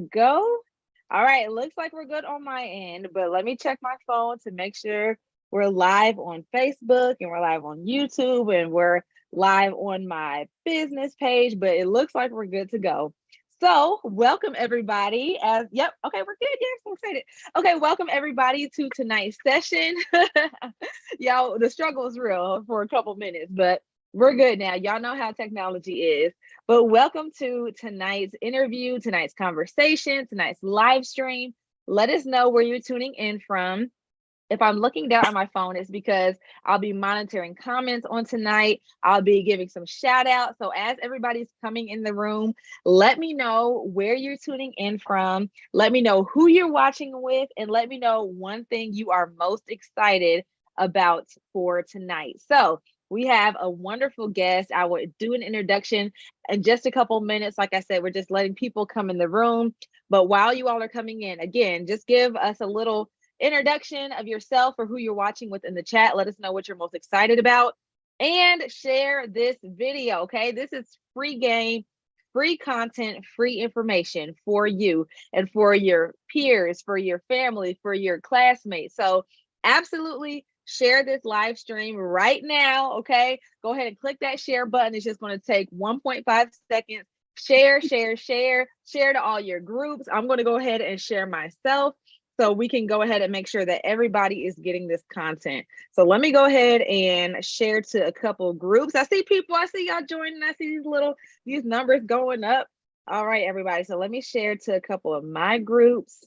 Go. All right, it looks like we're good on my end, but let me check my phone to make sure we're live on Facebook and we're live on YouTube and we're live on my business page, but it looks like we're good to go. So welcome everybody okay, we're good. Yeah, I'm so excited. Okay, welcome everybody to tonight's session. Y'all, the struggle is real for a couple minutes, but we're good now. Y'all know how technology is. But welcome to tonight's interview, tonight's conversation, tonight's live stream. Let us know where you're tuning in from. If I'm looking down on my phone, it's because I'll be monitoring comments on tonight. I'll be giving some shout outs. So as everybody's coming in the room, let me know where you're tuning in from. Let me know who you're watching with, and let me know one thing you are most excited about for tonight. So we have a wonderful guest. I will do an introduction in just a couple minutes. Like I said, we're just letting people come in the room. But while you all are coming in, again, just give us a little introduction of yourself or who you're watching with in the chat. Let us know what you're most excited about and share this video. Okay, this is free game, free content, free information for you and for your peers, for your family, for your classmates. So absolutely share this live stream right now. Okay, go ahead and click that share button. It's just going to take 1.5 seconds. Share to all your groups. I'm going to go ahead and share myself so we can go ahead and make sure that everybody is getting this content. So let me go ahead and share to a couple groups. I see people, I see y'all joining. I see these numbers going up. All right, everybody. So let me share to a couple of my groups,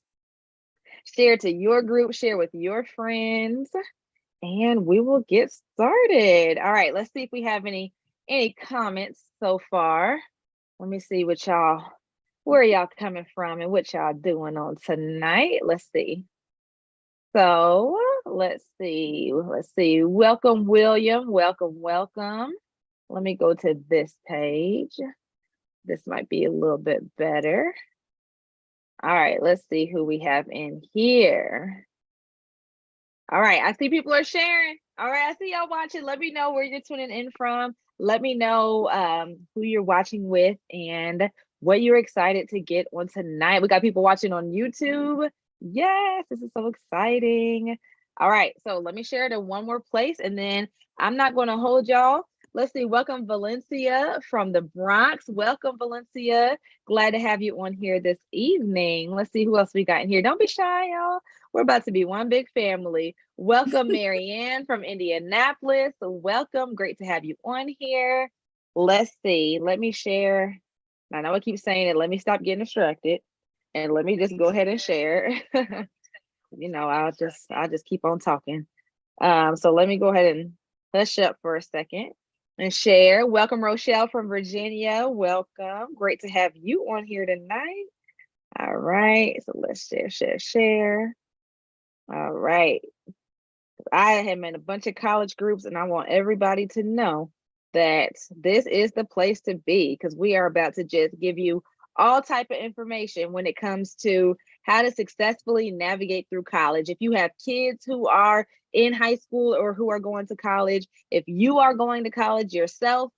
share to your group, share with your friends, and we will get started. All right, let's see if we have any comments so far. Let me see where y'all coming from and what y'all doing on tonight. Let's see. So let's see. Welcome, William. Welcome. Let me go to this page. This might be a little bit better. All right, let's see who we have in here. All right, I see people are sharing. All right, I see y'all watching. Let me know where you're tuning in from. Let me know who you're watching with and what you're excited to get on tonight. We got people watching on YouTube. Yes, this is so exciting. All right, so let me share it in one more place and then I'm not going to hold y'all. Let's see, welcome Valencia from the Bronx. Welcome, Valencia. Glad to have you on here this evening. Let's see who else we got in here. Don't be shy, y'all. We're about to be one big family. Welcome, Marianne from Indianapolis. Welcome. Great to have you on here. Let's see. Let me share. I know I keep saying it. Let me stop getting distracted. And let me just go ahead and share. I'll just keep on talking. So let me go ahead and hush up for a second and share. Welcome, Rochelle from Virginia. Welcome. Great to have you on here tonight. All right. So let's share. All right. I am in a bunch of college groups and I want everybody to know that this is the place to be because we are about to just give you all type of information when it comes to how to successfully navigate through college. If you have kids who are in high school or who are going to college, if you are going to college yourself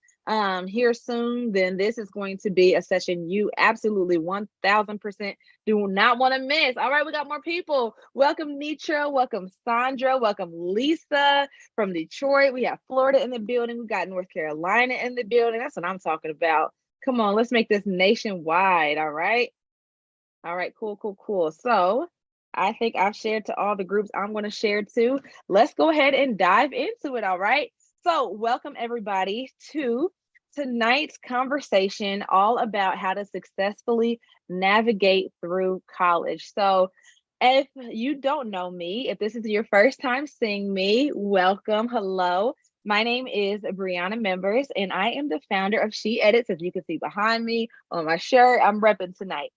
here soon, then this is going to be a session you absolutely 1000% do not want to miss. All right, we got more people. Welcome, Nitra. Welcome, Sandra. Welcome, Lisa from Detroit. We have Florida in the building. We got North Carolina in the building. That's what I'm talking about. Come on, let's make this nationwide. All right. All right, cool. So I think I've shared to all the groups I'm going to share to. Let's go ahead and dive into it. All right. So welcome everybody to tonight's conversation all about how to successfully navigate through college. So if you don't know me, if this is your first time seeing me, welcome. Hello. My name is Brianna Membres, and I am the founder of SheEdits. As you can see behind me on my shirt, I'm repping tonight.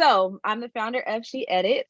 So I'm the founder of SheEdits.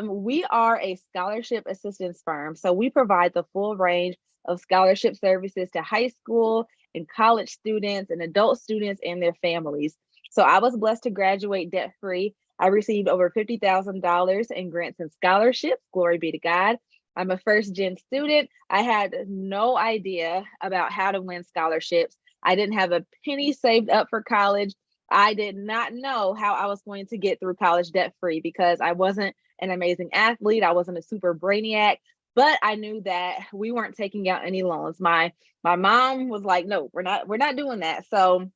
We are a scholarship assistance firm. So we provide the full range of scholarship services to high school and college students and adult students and their families. So I was blessed to graduate debt-free. I received over $50,000 in grants and scholarships. Glory be to God. I'm a first-gen student. I had no idea about how to win scholarships. I didn't have a penny saved up for college. I did not know how I was going to get through college debt free because I wasn't an amazing athlete. I wasn't a super brainiac, but I knew that we weren't taking out any loans. My mom was like, "No, we're not doing that." So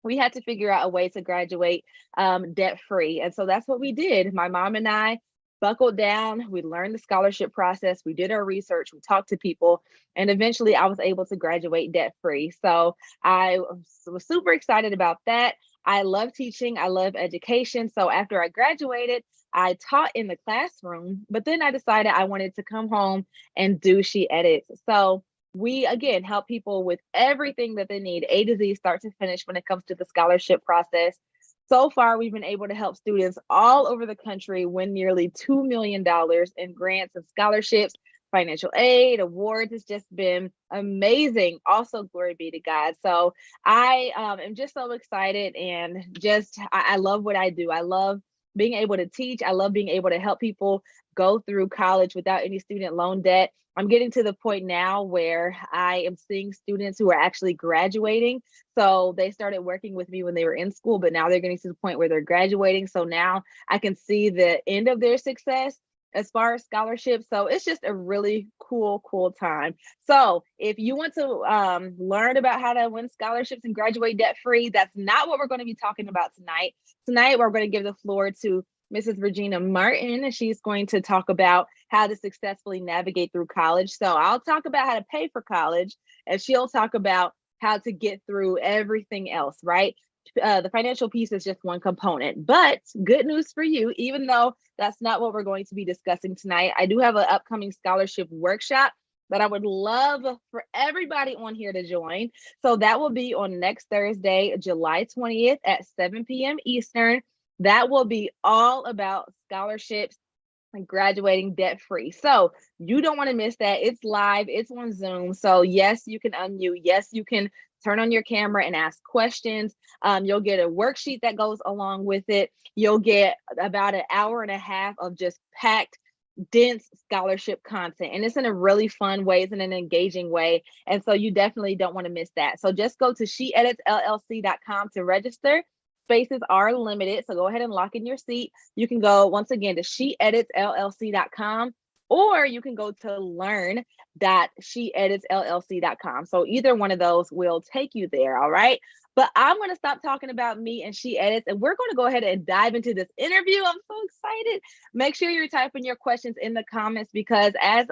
we had to figure out a way to graduate debt free. And so that's what we did. My mom and I buckled down. We learned the scholarship process. We did our research. We talked to people. And eventually I was able to graduate debt free. So I was super excited about that. I love teaching. I love education. So after I graduated, I taught in the classroom, but then I decided I wanted to come home and do SheEdits. So we again help people with everything that they need, A to Z, start to finish, when it comes to the scholarship process. So far, we've been able to help students all over the country win nearly $2 million in grants and scholarships, financial aid, awards. It's just been amazing. Also, glory be to God. So I am just so excited, and just I love what I do. I love being able to teach. I love being able to help people go through college without any student loan debt. I'm getting to the point now where I am seeing students who are actually graduating. So they started working with me when they were in school, but now they're getting to the point where they're graduating. So now I can see the end of their success as far as scholarships. So it's just a really cool time. So if you want to learn about how to win scholarships and graduate debt free, that's not what we're going to be talking about tonight. Tonight, we're going to give the floor to Mrs. Regina Martin, and she's going to talk about how to successfully navigate through college. So I'll talk about how to pay for college, and she'll talk about how to get through everything else, right? The financial piece is just one component, but good news for you, even though that's not what we're going to be discussing tonight, I do have an upcoming scholarship workshop that I would love for everybody on here to join. So that will be on next Thursday, July 20th at 7 p.m. Eastern. That will be all about scholarships and graduating debt free. So you don't want to miss that. It's live, it's on Zoom. So yes, you can unmute. Yes, you can turn on your camera and ask questions. You'll get a worksheet that goes along with it. You'll get about an hour and a half of just packed, dense scholarship content. And it's in a really fun way. It's in an engaging way. And so you definitely don't want to miss that. So just go to SheEditsLLC.com to register. Spaces are limited, so go ahead and lock in your seat. You can go once again to SheEditsLLC.com, or you can go to learn.SheEditsLLC.com. So either one of those will take you there, all right? But I'm going to stop talking about me and SheEdits, and we're going to go ahead and dive into this interview. I'm so excited. Make sure you're typing your questions in the comments, because as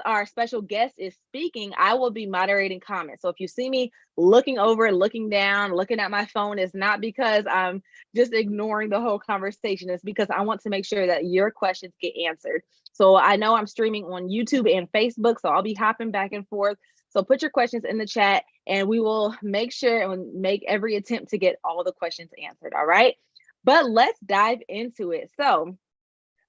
our special guest is speaking, I will be moderating comments. So if you see me looking over, looking down, looking at my phone, it's not because I'm just ignoring the whole conversation. It's because I want to make sure that your questions get answered. So I know I'm streaming on YouTube and Facebook, so I'll be hopping back and forth. So put your questions in the chat, and we will make sure and make every attempt to get all the questions answered. All right. But let's dive into it. So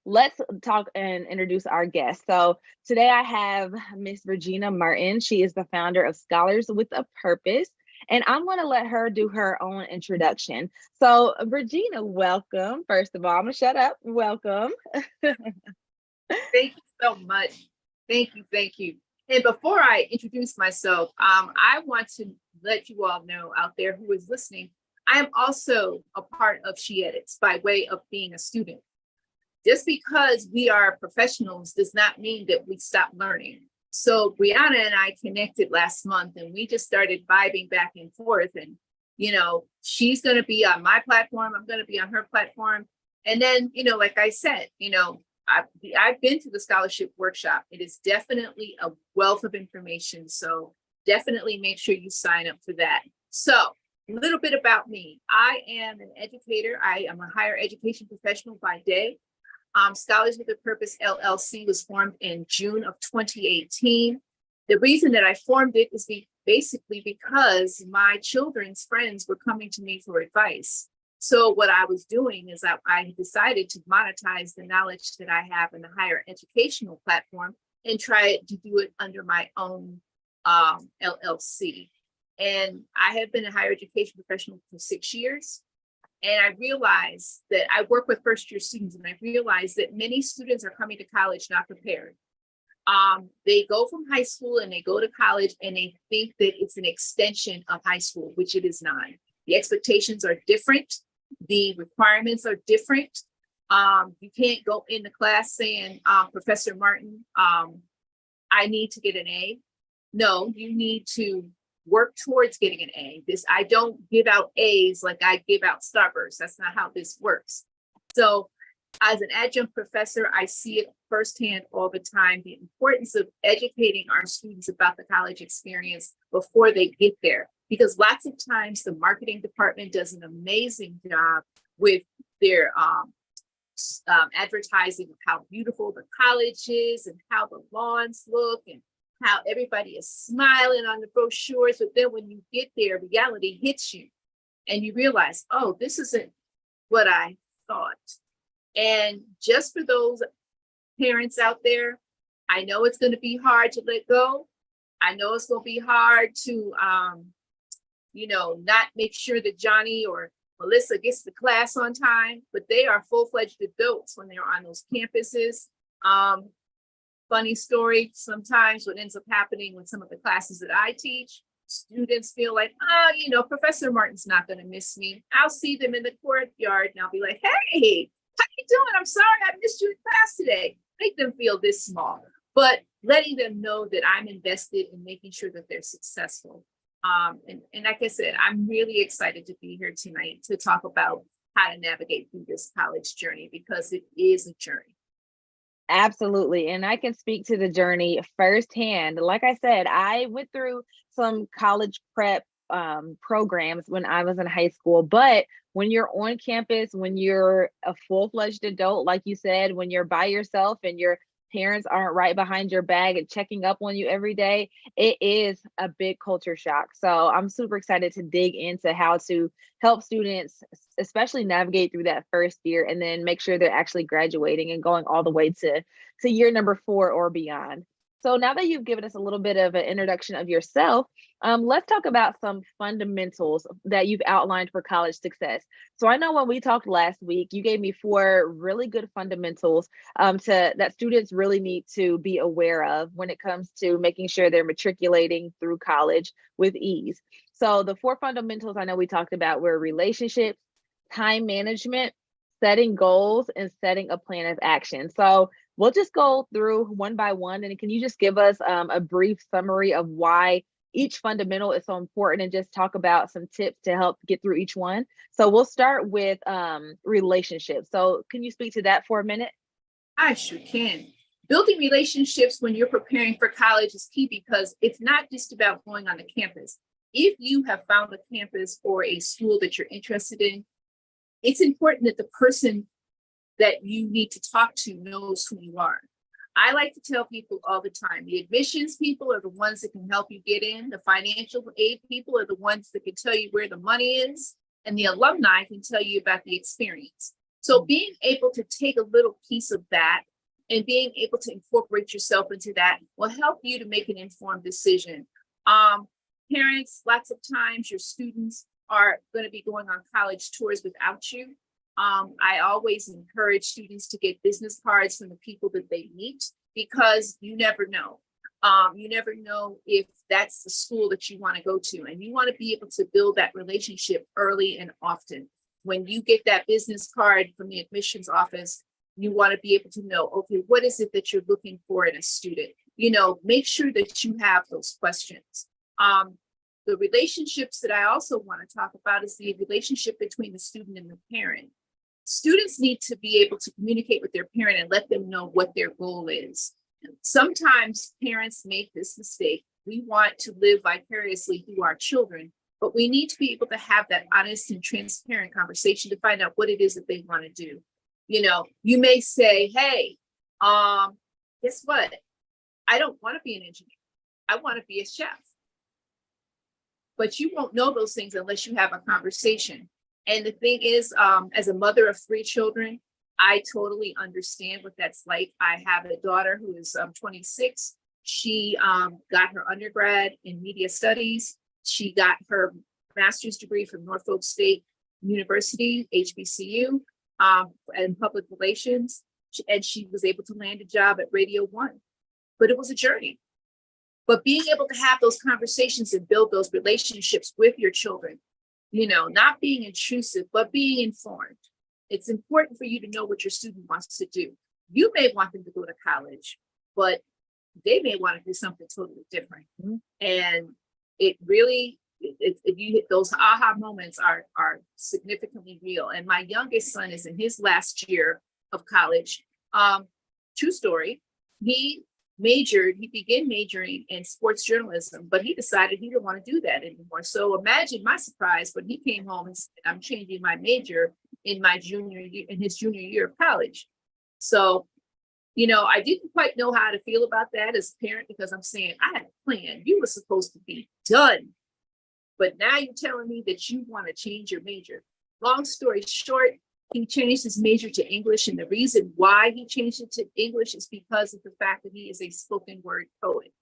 let's talk and introduce our guest. So today I have Miss Regina Martin. She is the founder of Scholars with a Purpose, and I'm going to let her do her own introduction. So Regina, welcome. First of all, I'm going to shut up. Welcome. Thank you so much. Thank you. Thank you. And before I introduce myself, I want to let you all know out there who is listening, I am also a part of SheEdits by way of being a student. Just because we are professionals does not mean that we stop learning. So Brianna and I connected last month, and we just started vibing back and forth. And, she's going to be on my platform. I'm going to be on her platform. And then, like I said, I've been to the scholarship workshop. It is definitely a wealth of information. So definitely make sure you sign up for that. So a little bit about me. I am an educator. I am a higher education professional by day. Scholars with a Purpose LLC was formed in June of 2018. The reason that I formed it is basically because my children's friends were coming to me for advice. So what I was doing is I decided to monetize the knowledge that I have in the higher educational platform and try to do it under my own LLC. And I have been a higher education professional for 6 years. And I realized that I work with first-year students, and I realized that many students are coming to college not prepared. They go from high school and they go to college, and they think that it's an extension of high school, which it is not. The expectations are different. The requirements are different. You can't go into class saying, Professor Martin, I need to get an A. No, you need to work towards getting an A. I don't give out A's like I give out Starbursts. That's not how this works. So as an adjunct professor, I see it firsthand all the time, the importance of educating our students about the college experience before they get there. Because lots of times the marketing department does an amazing job with their advertising of how beautiful the college is and how the lawns look and how everybody is smiling on the brochures. But then when you get there, reality hits you and you realize, oh, this isn't what I thought. And just for those parents out there, I know it's going to be hard to let go. I know it's going to be hard to, not make sure that Johnny or Melissa gets to class on time, but they are full-fledged adults when they're on those campuses. Funny story, sometimes what ends up happening with some of the classes that I teach, students feel like, Professor Martin's not going to miss me. I'll see them in the courtyard and I'll be like, hey, how you doing? I'm sorry I missed you in class today. Make them feel this small, but letting them know that I'm invested in making sure that they're successful. And like I said, I'm really excited to be here tonight to talk about how to navigate through this college journey, because it is a journey. Absolutely. And I can speak to the journey firsthand. Like I said, I went through some college prep programs when I was in high school, but when you're on campus, when you're a full-fledged adult, like you said, when you're by yourself and your parents aren't right behind your back and checking up on you every day, it is a big culture shock. So I'm super excited to dig into how to help students, especially navigate through that first year and then make sure they're actually graduating and going all the way to year number 4 or beyond. So now that you've given us a little bit of an introduction of yourself, let's talk about some fundamentals that you've outlined for college success. So I know when we talked last week, you gave me 4 really good fundamentals that students really need to be aware of when it comes to making sure they're matriculating through college with ease. So the 4 fundamentals I know we talked about were relationships, time management, setting goals, and setting a plan of action. So we'll just go through one by one. And can you just give us a brief summary of why each fundamental is so important and just talk about some tips to help get through each one? So we'll start with relationships. So can you speak to that for a minute? I sure can. Building relationships when you're preparing for college is key, because it's not just about going on the campus. If you have found a campus or a school that you're interested in, it's important that the person that you need to talk to knows who you are. I like to tell people all the time, the admissions people are the ones that can help you get in. The financial aid people are the ones that can tell you where the money is. And the alumni can tell you about the experience. So being able to take a little piece of that and being able to incorporate yourself into that will help you to make an informed decision. Parents, lots of times your students are going to be going on college tours without you. I always encourage students to get business cards from the people that they meet, because you never know. You never know if that's the school that you want to go to, and you want to be able to build that relationship early and often. When you get that business card from the admissions office, you want to be able to know, okay, what is it that you're looking for in a student? Make sure that you have those questions. The relationships that I also want to talk about is the relationship between the student and the parent. Students need to be able to communicate with their parent and let them know what their goal is. Sometimes parents make this mistake. We want to live vicariously through our children, but we need to be able to have that honest and transparent conversation to find out what it is that they want to do. You may say, hey, guess what? I don't want to be an engineer. I want to be a chef. But you won't know those things unless you have a conversation. And the thing is, as a mother of 3 children, I totally understand what that's like. I have a daughter who is 26. She got her undergrad in media studies. She got her master's degree from Norfolk State University, HBCU, in public relations. And she was able to land a job at Radio 1. But it was a journey. But being able to have those conversations and build those relationships with your children, not being intrusive, but being informed. It's important for you to know what your student wants to do. You may want them to go to college, but they may want to do something totally different. Mhm. And it really, those aha moments are significantly real. And my youngest son is in his last year of college. True story. He began majoring in sports journalism, but he decided he didn't want to do that anymore. So imagine my surprise when he came home and said, I'm changing my major in his junior year of college. So, I didn't quite know how to feel about that as a parent, because I'm saying, I had a plan. You were supposed to be done. But now you're telling me that you want to change your major. Long story short, he changed his major to English. And the reason why he changed it to English is because of the fact that he is a spoken word poet.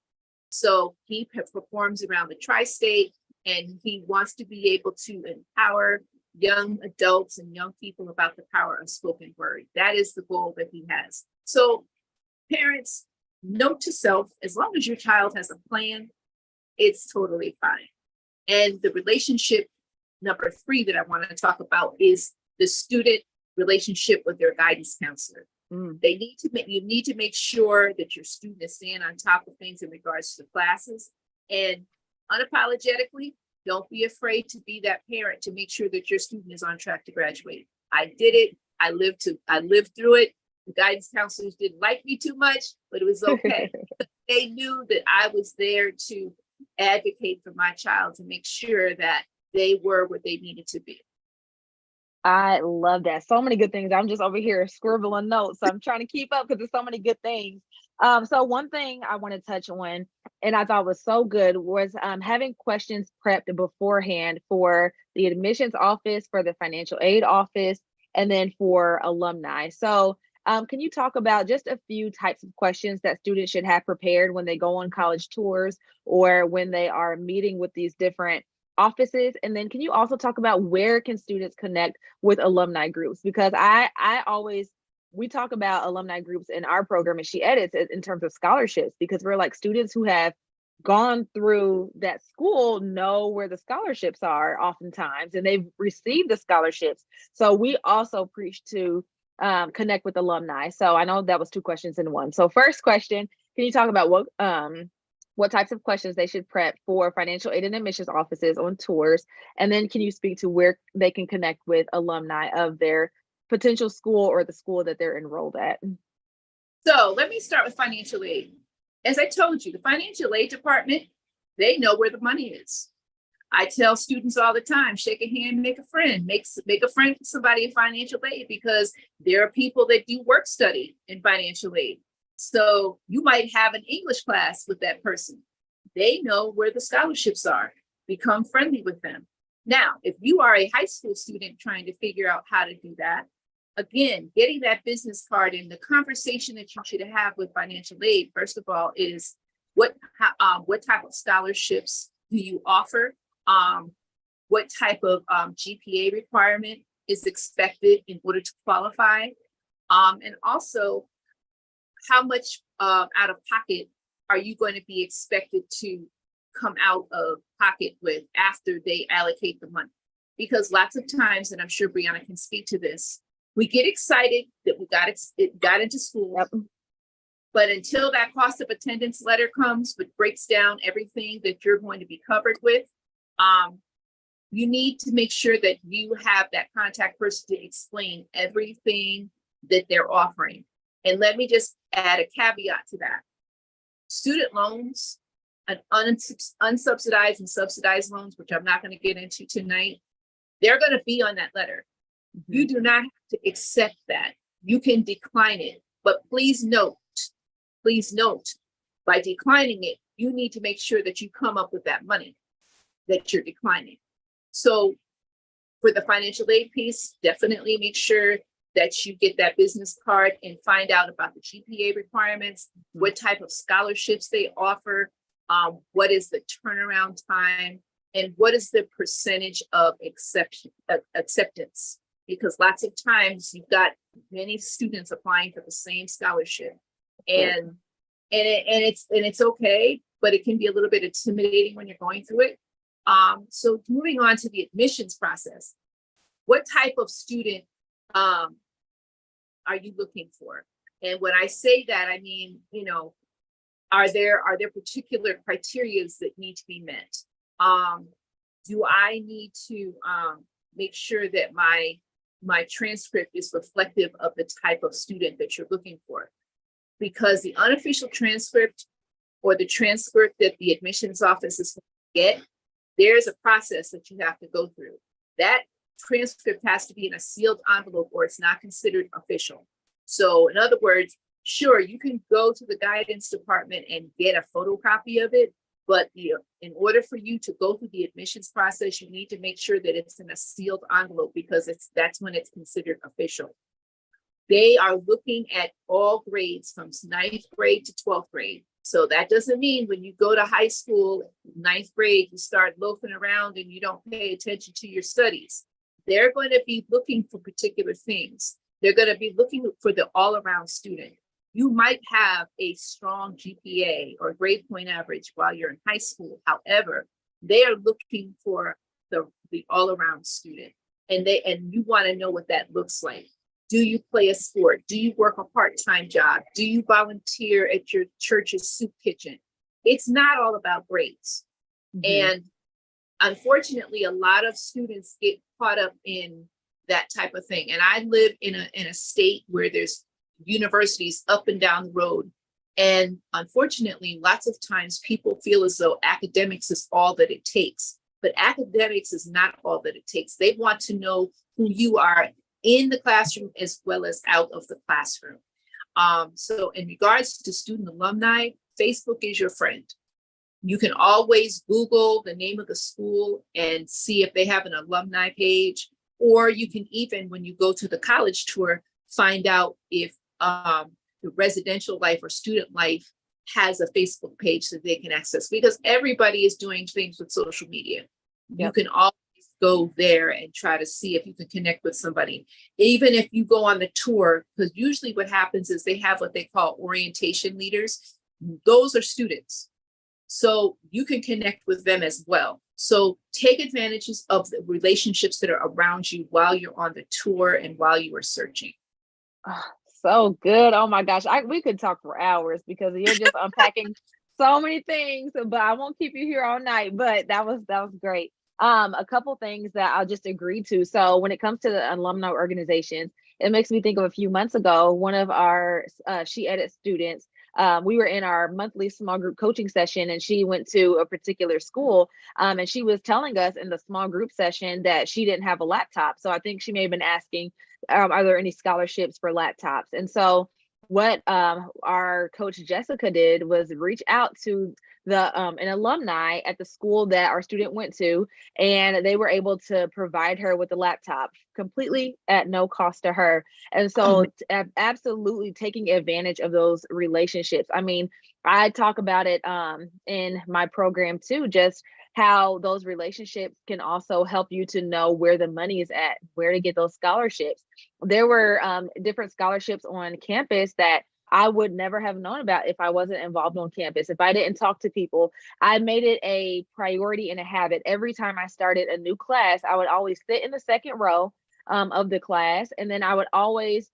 So he performs around the tri-state, and he wants to be able to empower young adults and young people about the power of spoken word. That is the goal that he has. So parents, note to self, as long as your child has a plan, it's totally fine. And the relationship number 3 that I want to talk about is the student relationship with their guidance counselor. You need to make sure that your student is staying on top of things in regards to classes, and unapologetically, don't be afraid to be that parent to make sure that your student is on track to graduate. I did it. I lived through it. The guidance counselors didn't like me too much, but it was okay. They knew that I was there to advocate for my child, to make sure that they were what they needed to be. I love that. So many good things. I'm just over here scribbling notes. I'm trying to keep up because there's so many good things. So one thing I want to touch on, and I thought was so good, was having questions prepped beforehand for the admissions office, for the financial aid office, and then for alumni. So can you talk about just a few types of questions that students should have prepared when they go on college tours or when they are meeting with these different offices? And then can you also talk about where can students connect with alumni groups? Because we talk about alumni groups in our program at SheEdits in terms of scholarships, because we're like, students who have gone through that school know where the scholarships are oftentimes, and they've received the scholarships. So we also preach to connect with alumni. So I know that was 2 questions in one. So first question, can you talk about what types of questions they should prep for financial aid and admissions offices on tours? And then can you speak to where they can connect with alumni of their potential school or the school that they're enrolled at? So let me start with financial aid. As I told you, the financial aid department, they know where the money is. I tell students all the time, shake a hand, make a friend, make a friend with somebody in financial aid, because there are people that do work study in financial aid. So you might have an English class with that person. They know where the scholarships are. Become friendly with them. Now, if you are a high school student trying to figure out how to do that, again, getting that business card, and the conversation that you should have with financial aid, first of all, is what type of scholarships do you offer? What type of GPA requirement is expected in order to qualify? And also, how much out of pocket are you going to be expected to come out of pocket with after they allocate the money? Because lots of times, and I'm sure Brianna can speak to this, we get excited that it got into school. Yep. But until that cost of attendance letter comes, which breaks down everything that you're going to be covered with, you need to make sure that you have that contact person to explain everything that they're offering. And let me just add a caveat to that. Student loans, unsubsidized and subsidized loans, which I'm not going to get into tonight, they're going to be on that letter. Mm-hmm. You do not have to accept that. You can decline it. But please note, by declining it, you need to make sure that you come up with that money that you're declining. So for the financial aid piece, definitely make sure that you get that business card and find out about the GPA requirements, what type of scholarships they offer, what is the turnaround time, and what is the percentage of acceptance. Because lots of times you've got many students applying for the same scholarship, and it's okay, but it can be a little bit intimidating when you're going through it. So moving on to the admissions process, what type of student are you looking for? And when I say that, I mean, you know, are there particular criteria that need to be met? Do I need to make sure that my transcript is reflective of the type of student that you're looking for? Because the unofficial transcript or the transcript that the admissions office is going to get, there's a process that you have to go through. That transcript has to be in a sealed envelope or it's not considered official. So in other words, sure, you can go to the guidance department and get a photocopy of it, but in order for you to go through the admissions process, you need to make sure that it's in a sealed envelope because that's when it's considered official. They are looking at all grades from 9th grade to 12th grade. So that doesn't mean when you go to high school, 9th grade, you start loafing around and you don't pay attention to your studies. They're going to be looking for particular things. They're going to be looking for the all-around student. You might have a strong GPA or grade point average while you're in high school. However, they are looking for the all-around student, and you want to know what that looks like. Do you play a sport? Do you work a part-time job? Do you volunteer at your church's soup kitchen? It's not all about grades. And unfortunately, a lot of students get caught up in that type of thing. And I live in a state where there's universities up and down the road. And unfortunately, lots of times people feel as though academics is all that it takes. But academics is not all that it takes. They want to know who you are in the classroom as well as out of the classroom. So in regards to student alumni, Facebook is your friend. You can always Google the name of the school and see if they have an alumni page, or you can even, when you go to the college tour, find out if the residential life or student life has a Facebook page that they can access, because everybody is doing things with social media. Yep. You can always go there and try to see if you can connect with somebody. Even if you go on the tour, because usually what happens is they have what they call orientation leaders. Those are students. So you can connect with them as well. So take advantages of the relationships that are around you while you're on the tour and while you are searching. Oh, so good. Oh my gosh. We could talk for hours because you're just unpacking so many things, but I won't keep you here all night, but that was great. A couple things that I'll just agree to. So when it comes to the alumni organizations, it makes me think of a few months ago, one of our SheEdits students, we were in our monthly small group coaching session and she went to a particular school and she was telling us in the small group session that she didn't have a laptop. So I think she may have been asking, are there any scholarships for laptops? And so what our coach Jessica did was reach out to an alumni at the school that our student went to, and they were able to provide her with a laptop completely at no cost to her. And so absolutely taking advantage of those relationships. I mean, I talk about it in my program too, just how those relationships can also help you to know where the money is at, where to get those scholarships. There were different scholarships on campus that I would never have known about if I wasn't involved on campus. If I didn't talk to people, I made it a priority and a habit. Every time I started a new class, I would always sit in the second row of the class. And then I would always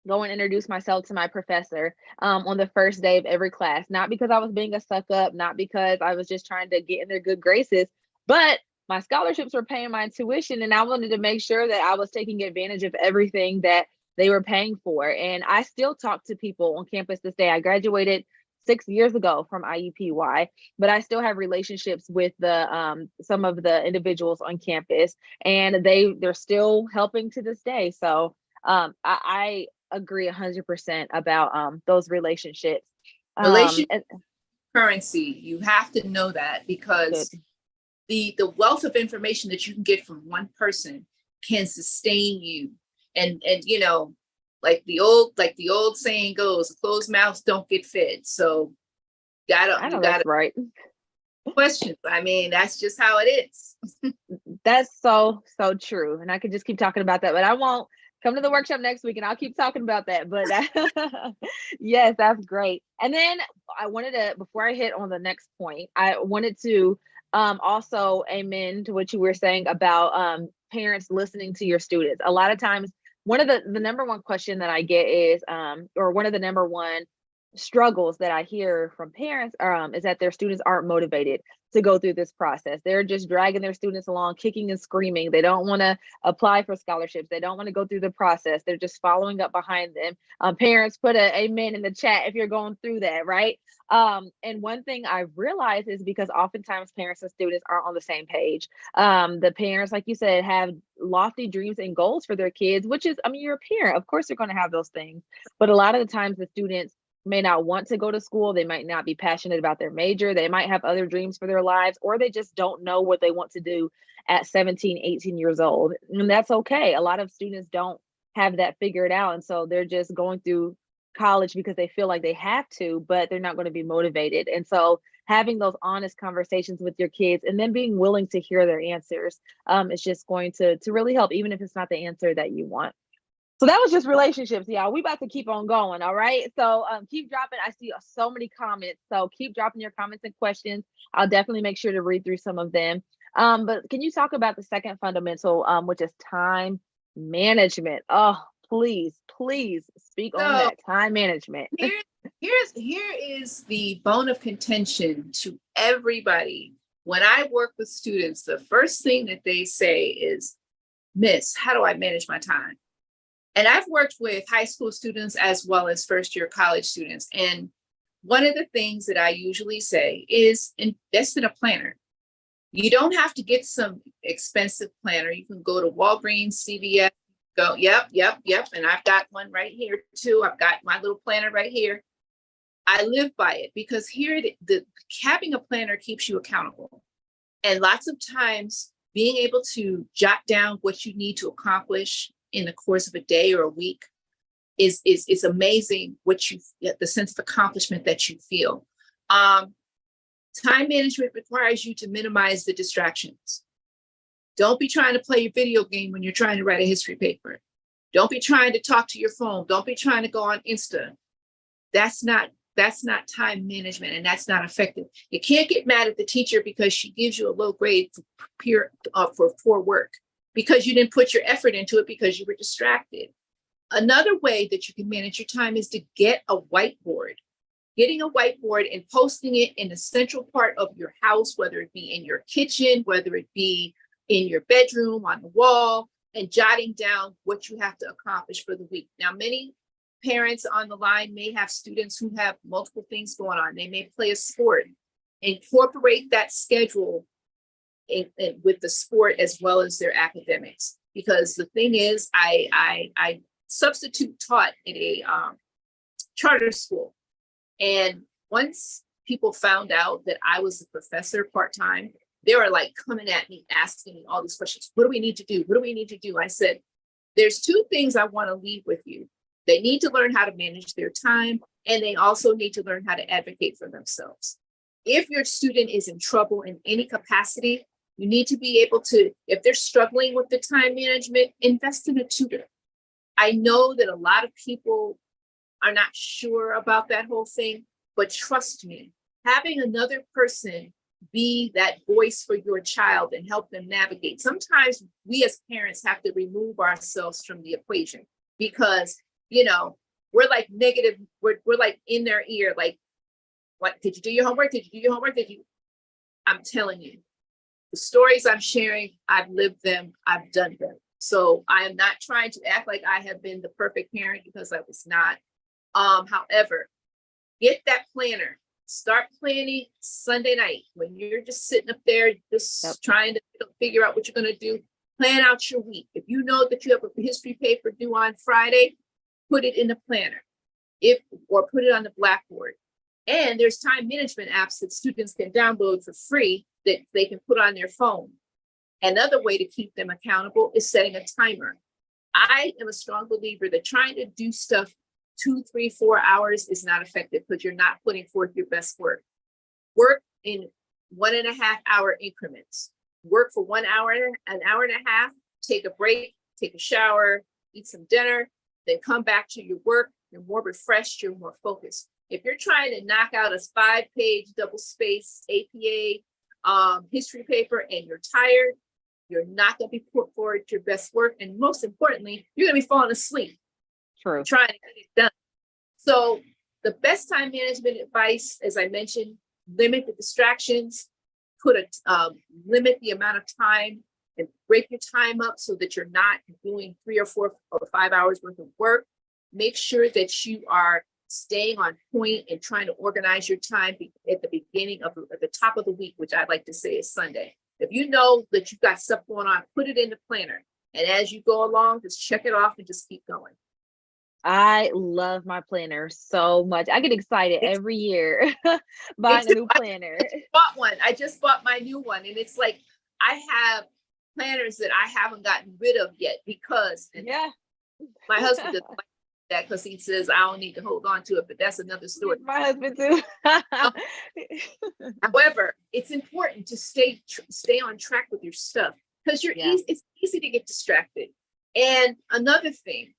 go and introduce myself to my professor on the first day of every class, not because I was being a suck up, not because I was just trying to get in their good graces, but my scholarships were paying my tuition and I wanted to make sure that I was taking advantage of everything that they were paying for. And I still talk to people on campus this day. I graduated 6 years ago from IUPUI, but I still have relationships with the some of the individuals on campus, and they're still helping to this day. So I agree 100% about those relationships. Currency, you have to know that, because the wealth of information that you can get from one person can sustain you. And you know, like the old saying goes, closed mouths don't get fed. So you gotta right. Questions. I mean, that's just how it is. That's so true. And I could just keep talking about that, but I won't. Come to the workshop next week and I'll keep talking about that. But yes, that's great. And then I wanted to, before I hit on the next point, I wanted to Also, amen to what you were saying about parents listening to your students. A lot of times, one of the number one question that I get is, or one of the number one struggles that I hear from parents is that their students aren't motivated to go through this process. They're just dragging their students along, kicking and screaming. They don't want to apply for scholarships. They don't want to go through the process. They're just following up behind them. Parents, put a amen in the chat if you're going through that, right? And one thing I've realized is because oftentimes parents and students aren't on the same page. The parents, like you said, have lofty dreams and goals for their kids, which is, I mean, you're a parent. Of course, you're going to have those things. But a lot of the times, the students may not want to go to school. They might not be passionate about their major. They might have other dreams for their lives, or they just don't know what they want to do at 17, 18 years old. And that's okay. A lot of students don't have that figured out. And so they're just going through college because they feel like they have to, but they're not going to be motivated. And so having those honest conversations with your kids and then being willing to hear their answers is just going to really help, even if it's not the answer that you want. So that was just relationships, y'all. We about to keep on going, all right? So keep dropping. I see so many comments. So keep dropping your comments and questions. I'll definitely make sure to read through some of them. But can you talk about the second fundamental, which is time management? Oh, please speak on So that time management. here is the bone of contention to everybody. When I work with students, the first thing that they say is, Miss, how do I manage my time? And I've worked with high school students as well as first year college students. And one of the things that I usually say is invest in a planner. You don't have to get some expensive planner. You can go to Walgreens, CVS, go, yep. And I've got one right here too. I've got my little planner right here. I live by it because here, having a planner keeps you accountable. And lots of times being able to jot down what you need to accomplish in the course of a day or a week is amazing. The sense of accomplishment that you feel. Time management requires you to minimize the distractions. Don't be trying to play your video game when you're trying to write a history paper. Don't be trying to talk to your phone. Don't be trying to go on Insta. That's not time management, and that's not effective. You can't get mad at the teacher because she gives you a low grade for poor work, because you didn't put your effort into it because you were distracted. Another way that you can manage your time is to get a whiteboard. Getting a whiteboard and posting it in the central part of your house, whether it be in your kitchen, whether it be in your bedroom, on the wall, and jotting down what you have to accomplish for the week. Now, many parents on the line may have students who have multiple things going on. They may play a sport. Incorporate that schedule with the sport as well as their academics. Because the thing is, I substitute taught in a charter school. And once people found out that I was a professor part-time, they were like coming at me, asking me all these questions. What do we need to do? What do we need to do? I said, there's two things I want to leave with you. They need to learn how to manage their time, and they also need to learn how to advocate for themselves. If your student is in trouble in any capacity, you need to be able to, if they're struggling with the time management, invest in a tutor. I know that a lot of people are not sure about that whole thing, but trust me, having another person be that voice for your child and help them navigate. Sometimes we as parents have to remove ourselves from the equation because, we're like negative, we're like in their ear, like, what, did you do your homework? Did you do your homework? I'm telling you, the stories I'm sharing, I've lived them, I've done them. So I am not trying to act like I have been the perfect parent, because I was not. However, get that planner. Start planning Sunday night when you're just sitting up there, just trying to figure out what you're going to do. Plan out your week. If you know that you have a history paper due on Friday, put it in the planner, or put it on the Blackboard. And there's time management apps that students can download for free that they can put on their phone. Another way to keep them accountable is setting a timer. I am a strong believer that trying to do stuff 2, 3, 4 hours is not effective because you're not putting forth your best work. Work in 1.5 hour increments. Work for 1 hour, an hour and a half, take a break, take a shower, eat some dinner, then come back to your work. You're more refreshed, you're more focused. If you're trying to knock out a 5-page double space APA history paper and you're tired, you're not going to be put forward your best work. And most importantly, you're going to be falling asleep True. trying to get it done. So the best time management advice, as I mentioned, limit the distractions, limit the amount of time and break your time up so that you're not doing 3 or 4 or 5 hours worth of work. Make sure that you are staying on point and trying to organize your time at the beginning of at the top of the week, which I'd like to say is Sunday. If you know that you've got stuff going on, put it in the planner. And as you go along, just check it off and just keep going. I love my planner so much. I get excited every year buying a new planner. I just bought my new one. And it's like, I have planners that I haven't gotten rid of yet because my husband doesn't like that because he says I don't need to hold on to it, but that's another story. My husband too. However, it's important to stay on track with your stuff because it's easy to get distracted. And another thing,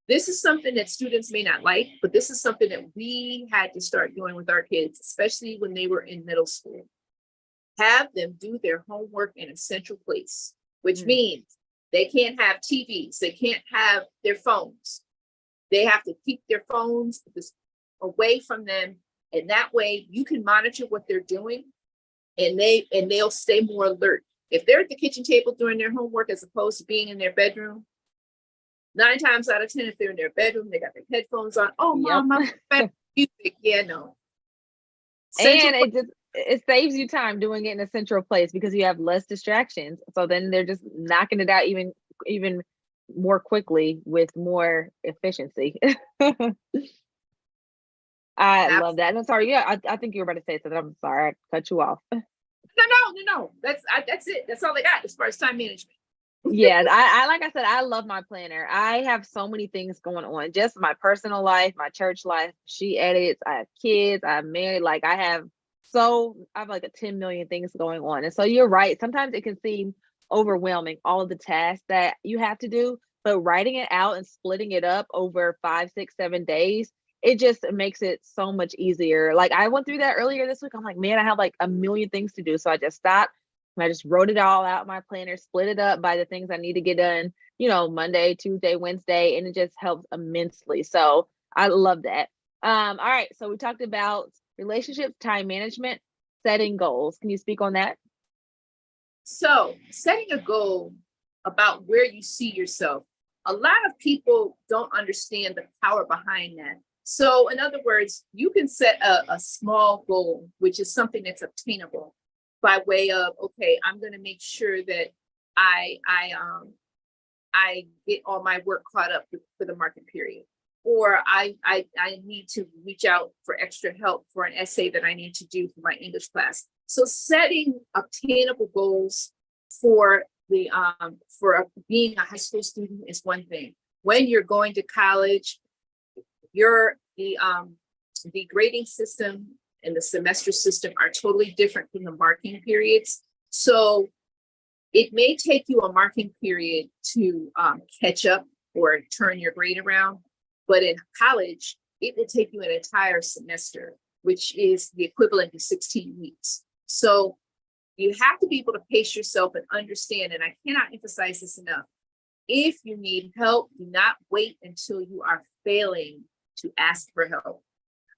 this is something that students may not like, but this is something that we had to start doing with our kids, especially when they were in middle school. Have them do their homework in a central place, which means they can't have TVs. They can't have their phones. They have to keep their phones away from them. And that way you can monitor what they're doing and they'll stay more alert. If they're at the kitchen table doing their homework, as opposed to being in their bedroom, 9 times out of 10, if they're in their bedroom, they got their headphones on. Oh, mom, I'm music. Yeah, no. And it saves you time doing it in a central place because you have less distractions. So then they're just knocking it out even more quickly with more efficiency. I love that. And I'm sorry. Yeah, I think you were about to say something. I'm sorry. I cut you off. No. That's it. That's all I got as far as time management. Yeah, I like I said, I love my planner. I have so many things going on, just my personal life, my church life, SheEdits, I have kids, I'm married, like I have like a 10 million things going on. And so you're right. Sometimes it can seem overwhelming, all of the tasks that you have to do, but writing it out and splitting it up over 5, 6, 7 days, it just makes it so much easier. Like I went through that earlier this week. I'm like, man, I have like a million things to do. So I just stopped. I just wrote it all out in my planner, split it up by the things I need to get done, Monday, Tuesday, Wednesday, and it just helps immensely. So I love that. All right. So we talked about relationships, time management, setting goals. Can you speak on that? So setting a goal about where you see yourself. A lot of people don't understand the power behind that. So in other words, you can set a small goal, which is something that's obtainable, by way of, okay, I'm going to make sure that I get all my work caught up for the market period, or I need to reach out for extra help for an essay that I need to do for my English class. So setting obtainable goals for being a high school student is one thing. When you're going to college, the grading system and the semester system are totally different from the marking periods. So it may take you a marking period to catch up or turn your grade around, but in college, it will take you an entire semester, which is the equivalent to 16 weeks. So you have to be able to pace yourself and understand, and I cannot emphasize this enough. If you need help, do not wait until you are failing to ask for help.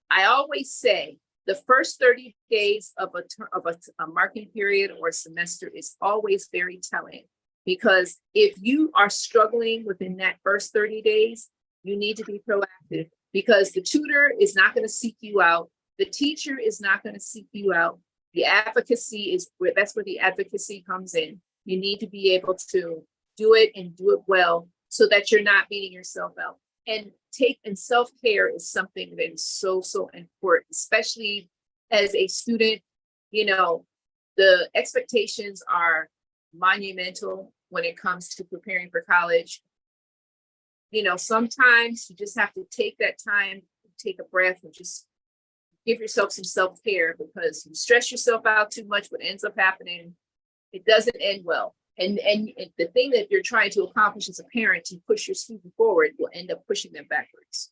I always say, the first 30 days of a marking period or semester is always very telling, because if you are struggling within that first 30 days, you need to be proactive, because the tutor is not going to seek you out. The teacher is not going to seek you out. The advocacy that's where the advocacy comes in. You need to be able to do it and do it well so that you're not beating yourself out. And self-care is something that is so, so important, especially as a student. The expectations are monumental when it comes to preparing for college. Sometimes you just have to take that time, take a breath, and just give yourself some self-care, because you stress yourself out too much. What ends up happening, it doesn't end well. And the thing that you're trying to accomplish as a parent to push your student forward will end up pushing them backwards.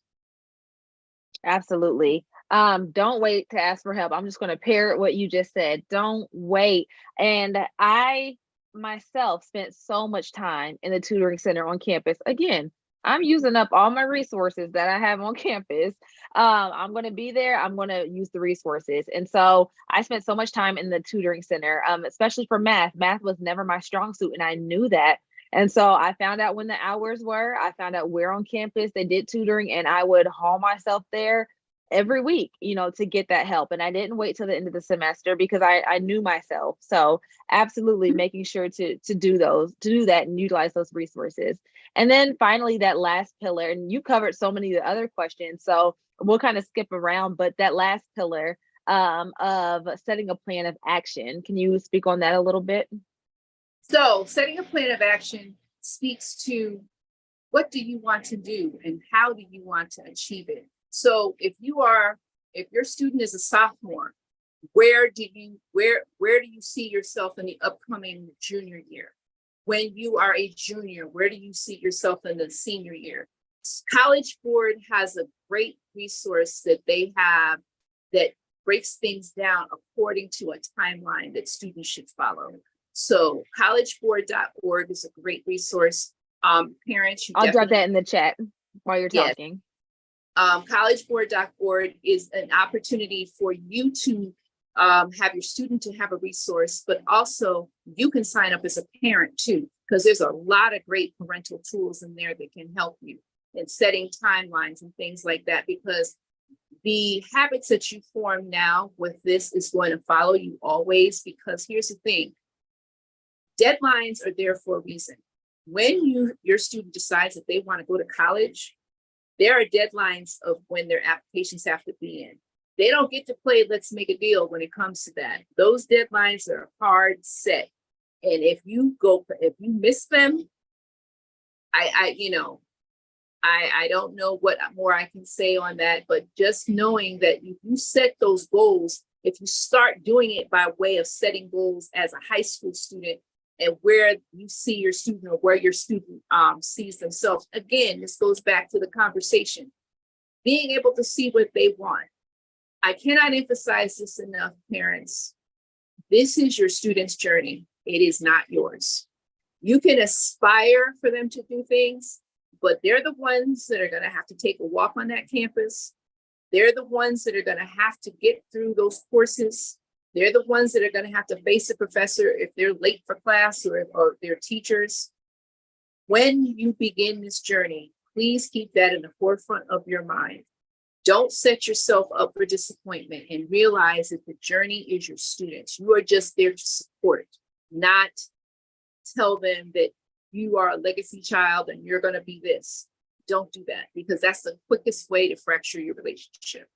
Absolutely. Don't wait to ask for help. I'm just going to parrot what you just said. Don't wait. And I myself spent so much time in the tutoring center on campus. Again, I'm using up all my resources that I have on campus. I'm going to be there. I'm going to use the resources. And so I spent so much time in the tutoring center, especially for math. Math was never my strong suit, and I knew that. And so I found out when the hours were. I found out where on campus they did tutoring, and I would haul myself there every week, to get that help. And I didn't wait till the end of the semester because I knew myself. So absolutely making sure to do that and utilize those resources. And then finally, that last pillar, and you covered so many of the other questions, so we'll kind of skip around, but that last pillar of setting a plan of action, can you speak on that a little bit? So setting a plan of action speaks to what do you want to do and how do you want to achieve it? So if your student is a sophomore, where do you see yourself in the upcoming junior year? When you are a junior, where do you see yourself in the senior year? College Board has a great resource that they have that breaks things down according to a timeline that students should follow. So collegeboard.org is a great resource. Parents, I'll drop that in the chat while you're Yes. talking. Collegeboard.org is an opportunity for you to have your student to have a resource, but also you can sign up as a parent too, because there's a lot of great parental tools in there that can help you in setting timelines and things like that, because the habits that you form now with this is going to follow you always. Because here's the thing, deadlines are there for a reason. When your student decides that they want to go to college, there are deadlines of when their applications have to be in. They don't get to play let's make a deal when it comes to that. Those deadlines are hard set. And if you miss them, I don't know what more I can say on that, but just knowing that if you set those goals, if you start doing it by way of setting goals as a high school student, and where you see your student or where your student sees themselves. Again, this goes back to the conversation, being able to see what they want. I cannot emphasize this enough, parents. This is your student's journey. It is not yours. You can aspire for them to do things, but they're the ones that are going to have to take a walk on that campus. They're the ones that are going to have to get through those courses. They're the ones that are going to have to face a professor if they're late for class or their teachers. When you begin this journey, please keep that in the forefront of your mind. Don't set yourself up for disappointment, and realize that the journey is your students. You are just there to support, not tell them that you are a legacy child and you're going to be this. Don't do that, because that's the quickest way to fracture your relationship.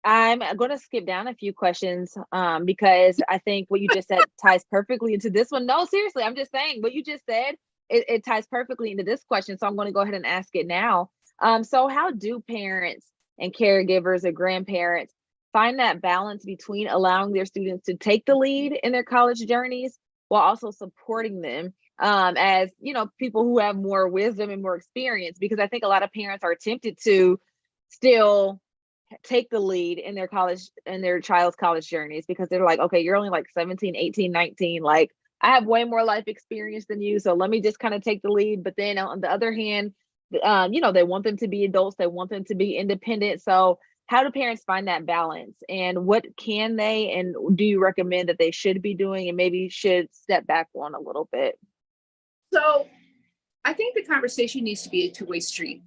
I'm going to skip down a few questions because I think what you just said ties perfectly into this one. No, seriously, I'm just saying what you just said, it ties perfectly into this question. So I'm going to go ahead and ask it now. So how do parents and caregivers or grandparents find that balance between allowing their students to take the lead in their college journeys while also supporting them as, people who have more wisdom and more experience? Because I think a lot of parents are tempted to still take the lead in their child's college journeys, because they're like, okay, you're only like 17, 18, 19. Like, I have way more life experience than you. So let me just kind of take the lead. But then on the other hand, they want them to be adults. They want them to be independent. So how do parents find that balance, and what can they, and do you recommend that they should be doing and maybe should step back on a little bit? So I think the conversation needs to be a two-way street.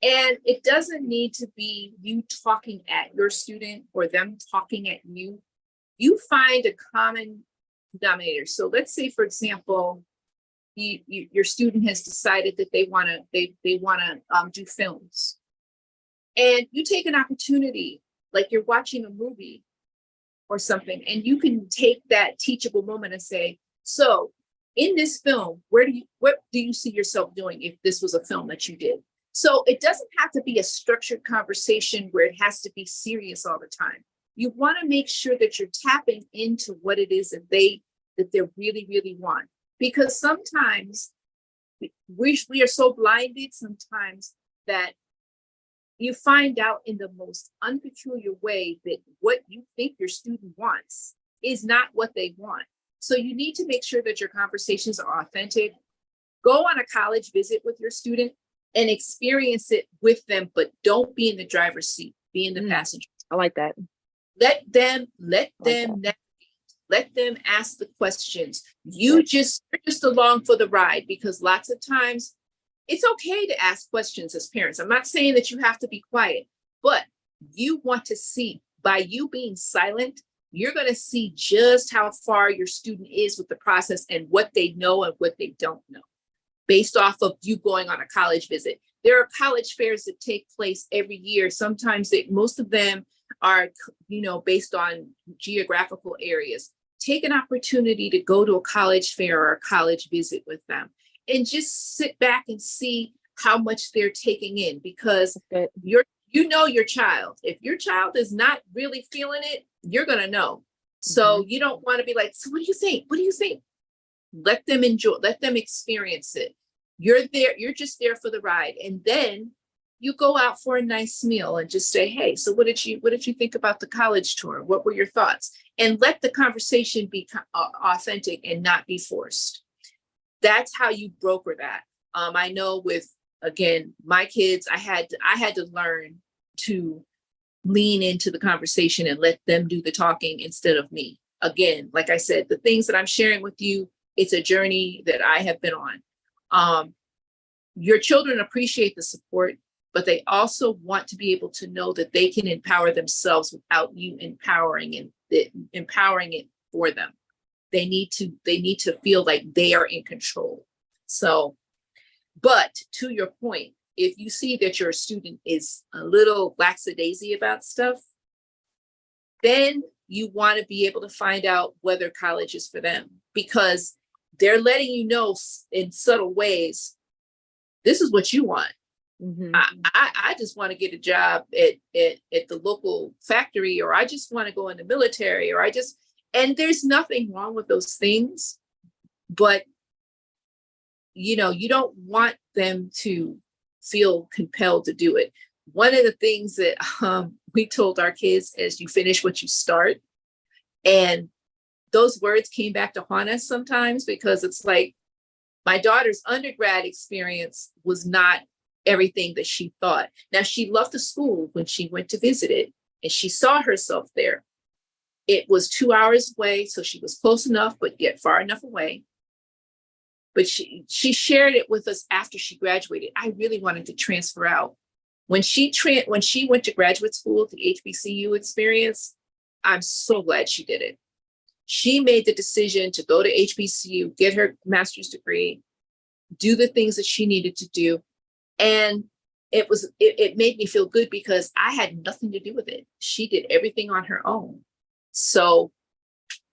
And it doesn't need to be you talking at your student or them talking at you. You find a common denominator. So let's say, for example, your student has decided that they want to do films, and you take an opportunity, like you're watching a movie or something, and you can take that teachable moment and say, so in this film, what do you see yourself doing if this was a film that you did? So it doesn't have to be a structured conversation where it has to be serious all the time. You want to make sure that you're tapping into what it is that they really, really want. Because sometimes we are so blinded sometimes that you find out in the most unpeculiar way that what you think your student wants is not what they want. So you need to make sure that your conversations are authentic. Go on a college visit with your student and experience it with them, but don't be in the driver's seat, be in the passenger. I like that. Let them navigate. Let them ask the questions. You're just along for the ride, because lots of times it's okay to ask questions as parents. I'm not saying that you have to be quiet, but you want to see, by you being silent, you're going to see just how far your student is with the process and what they know and what they don't know, based off of you going on a college visit. There are college fairs that take place every year. Sometimes most of them are, based on geographical areas. Take an opportunity to go to a college fair or a college visit with them and just sit back and see how much they're taking in, because your child. If your child is not really feeling it, you're going to know. So you don't want to be like, so what do you think? What do you think? Let them enjoy, let them experience it. You're there, you're just there for the ride. And then you go out for a nice meal and just say, hey, so what did you think about the college tour? What were your thoughts? And let the conversation be authentic and not be forced. That's how you broker that. I know with, again, my kids, I had to learn to lean into the conversation and let them do the talking instead of me. Again, like I said, the things that I'm sharing with you, it's a journey that I have been on. Your children appreciate the support, but they also want to be able to know that they can empower themselves without you empowering it for them. They need to feel like they are in control. So, but to your point, if you see that your student is a little lackadaisy about stuff, then you want to be able to find out whether college is for them, because they're letting you know in subtle ways, this is what you want. I just want to get a job at the local factory, or I just want to go in the military, and there's nothing wrong with those things, but you don't want them to feel compelled to do it. One of the things that we told our kids is, you finish what you start. And those words came back to haunt us sometimes, because it's like, my daughter's undergrad experience was not everything that she thought. Now, she loved the school when she went to visit it, and she saw herself there. It was 2 hours away, so she was close enough, but yet far enough away. But she shared it with us after she graduated. I really wanted to transfer out. When she went to graduate school, the HBCU experience, I'm so glad she did it. She made the decision to go to HBCU, get her master's degree, do the things that she needed to do. And it made me feel good, because I had nothing to do with it. She did everything on her own. So,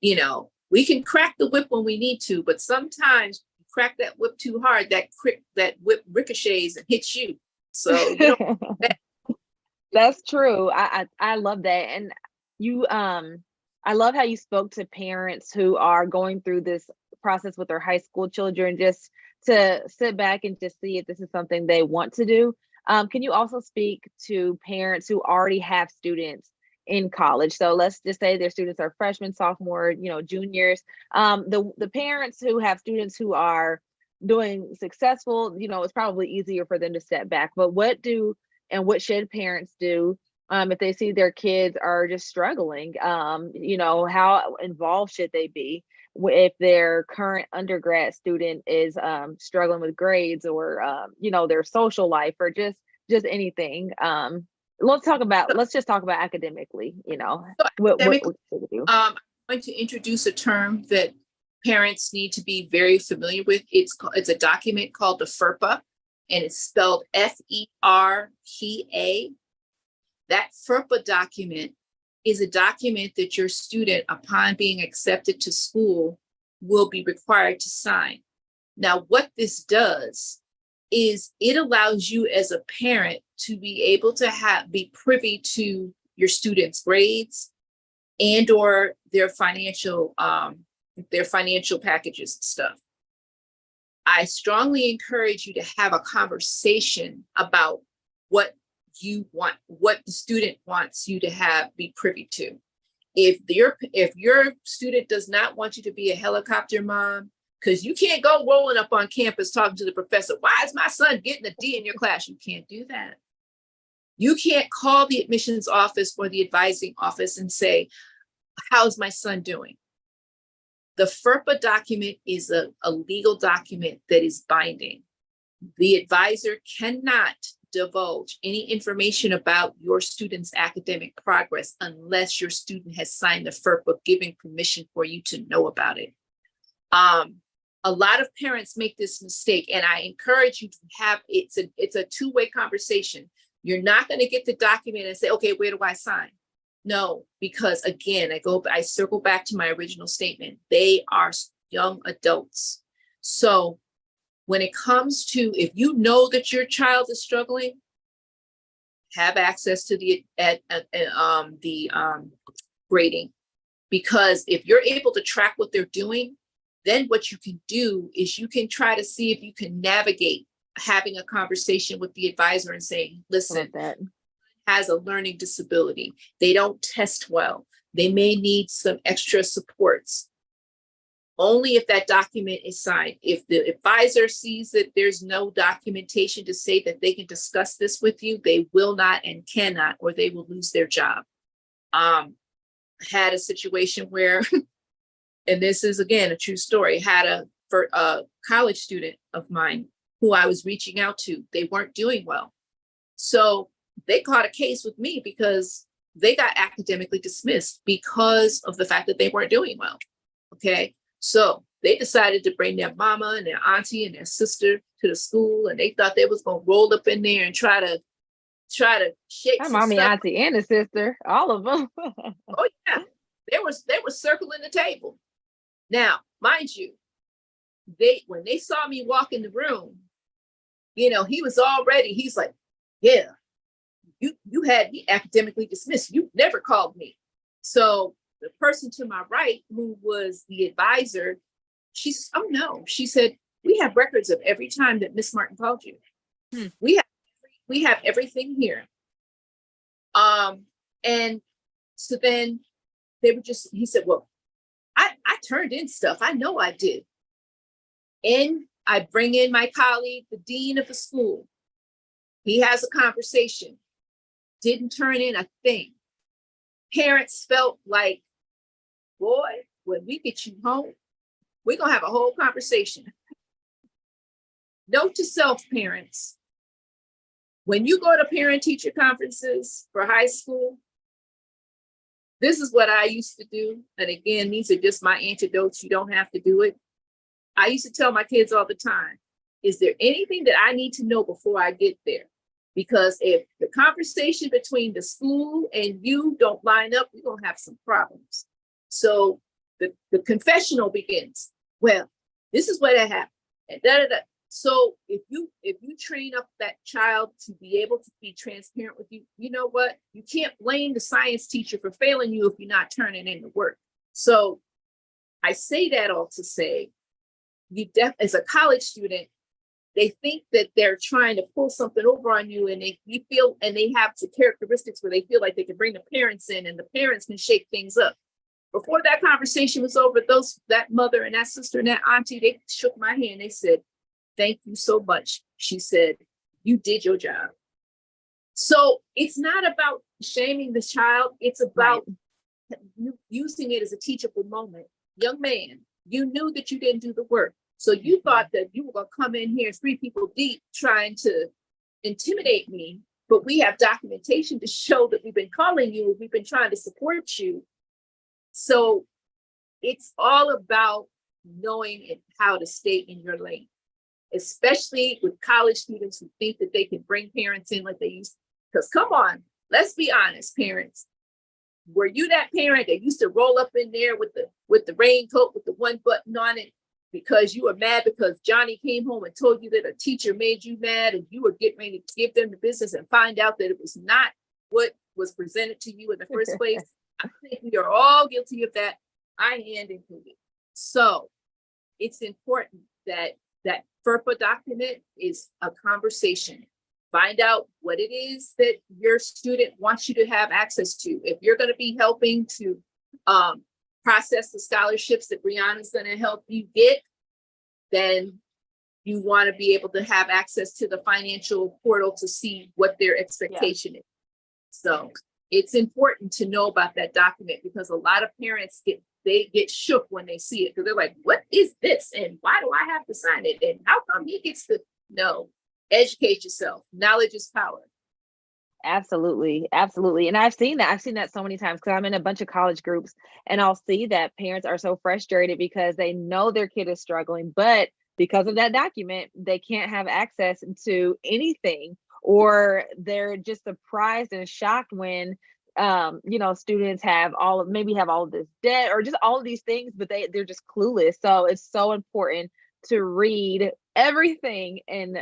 we can crack the whip when we need to, but sometimes you crack that whip too hard, that whip ricochets and hits you. So That's true. I love that. And you I love how you spoke to parents who are going through this process with their high school children, just to sit back and just see if this is something they want to do. Can you also speak to parents who already have students in college? So let's just say their students are freshmen, sophomore, juniors. The parents who have students who are doing successful, it's probably easier for them to step back. But what should parents do if they see their kids are just struggling? How involved should they be if their current undergrad student is struggling with grades, or their social life, or just anything? Let's just talk about academically. What should we do? I'm going to introduce a term that parents need to be very familiar with. It's a document called the FERPA, and it's spelled FERPA. That FERPA document is a document that your student, upon being accepted to school, will be required to sign. Now, what this does is it allows you as a parent to be able to be privy to your students' grades and or their financial packages and stuff. I strongly encourage you to have a conversation about what what the student wants you to be privy to. If your student does not want you to be a helicopter mom, because you can't go rolling up on campus talking to the professor, why is my son getting a D in your class? You can't do that. You can't call the admissions office or the advising office and say, how's my son doing? The FERPA document is a legal document that is binding. The advisor cannot divulge any information about your student's academic progress unless your student has signed the FERPA giving permission for you to know about it. A lot of parents make this mistake, and I encourage you to have, it's a two-way conversation. You're not going to get the document and say, okay, where do I sign? No, because again, I circle back to my original statement. They are young adults. So when it comes to, if you know that your child is struggling, have access to the grading, because if you're able to track what they're doing, then what you can do is you can try to see if you can navigate having a conversation with the advisor and saying, listen, that has a learning disability. They don't test well. They may need some extra supports. Only if that document is signed. If the advisor sees that there's no documentation to say that they can discuss this with you, they will not and cannot, or they will lose their job. Had a situation where, and this is again a true story, had a college student of mine who I was reaching out to. They weren't doing well. So they caught a case with me because they got academically dismissed because of the fact that they weren't doing well. Okay. So they decided to bring their mama and their auntie and their sister to the school, and they thought they was going to roll up in there and try to shake my some mommy, stuff. auntie, and a sister, all of them. Oh yeah, they were circling the table. Now, mind you, when they saw me walk in the room, he was already. He's like, yeah, you had me academically dismissed. You never called me. So the person to my right, who was the advisor, she said, oh no, she said, we have records of every time that Miss Martin called you. We have everything here. And so then he said, well, I turned in stuff. I know I did. And I bring in my colleague, the dean of the school. He has a conversation. Didn't turn in a thing. Parents felt like, boy, when we get you home, we're going to have a whole conversation. Note to self, parents, when you go to parent-teacher conferences for high school, this is what I used to do. And again, these are just my antidotes. You don't have to do it. I used to tell my kids all the time, is there anything that I need to know before I get there? Because if the conversation between the school and you don't line up, we're going to have some problems. So the confessional begins. Well, this is what happened. And da, da, da. So if you train up that child to be able to be transparent with you, you know what? You can't blame the science teacher for failing you if you're not turning in the work. So I say that all to say, as a college student, they think that they're trying to pull something over on you, and they have the characteristics where they feel like they can bring the parents in and the parents can shake things up. Before that conversation was over, that mother and that sister and that auntie, they shook my hand. They said, thank you so much. She said, you did your job. So it's not about shaming the child. It's about using it as a teachable moment. Young man, you knew that you didn't do the work. So you thought that you were going to come in here 3 people deep trying to intimidate me, but we have documentation to show that we've been calling you, we've been trying to support you. So it's all about knowing how to stay in your lane, especially with college students who think that they can bring parents in like they used to. Because come on, let's be honest, parents. Were you that parent that used to roll up in there with the raincoat with the one button on it because you were mad because Johnny came home and told you that a teacher made you mad and you were getting ready to give them the business and find out that it was not what was presented to you in the first place? I think we are all guilty of that, I and included. So it's important that FERPA document is a conversation. Find out what it is that your student wants you to have access to. If you're going to be helping to process the scholarships that Brianna's going to help you get, then you want to be able to have access to the financial portal to see what their expectation is. So it's important to know about that document, because a lot of parents get shook when they see it, because they're like, what is this? And why do I have to sign it? And how come he gets to know? Educate yourself. Knowledge is power. Absolutely. Absolutely. And I've seen that so many times, because I'm in a bunch of college groups, and I'll see that parents are so frustrated because they know their kid is struggling, but because of that document, they can't have access to anything, or they're just surprised and shocked when students have all of this debt or just all of these things, but they're just clueless. So it's so important to read everything and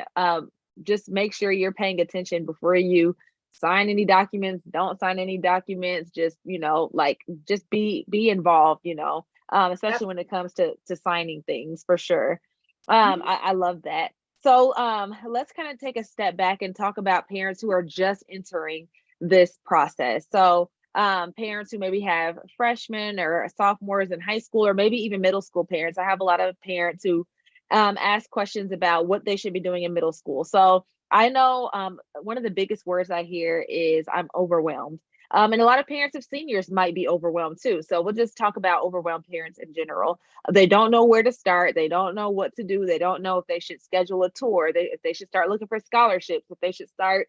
just make sure you're paying attention before you sign any documents. Don't sign any documents. Just just be involved, especially when it comes to signing things, for sure. I love that. So let's kind of take a step back and talk about parents who are just entering this process. So parents who maybe have freshmen or sophomores in high school, or maybe even middle school parents. I have a lot of parents who ask questions about what they should be doing in middle school. So I know one of the biggest words I hear is I'm overwhelmed. And a lot of parents of seniors might be overwhelmed too. So we'll just talk about overwhelmed parents in general. They don't know where to start. They don't know what to do. They don't know if they should schedule a tour, if they should start looking for scholarships, if they should start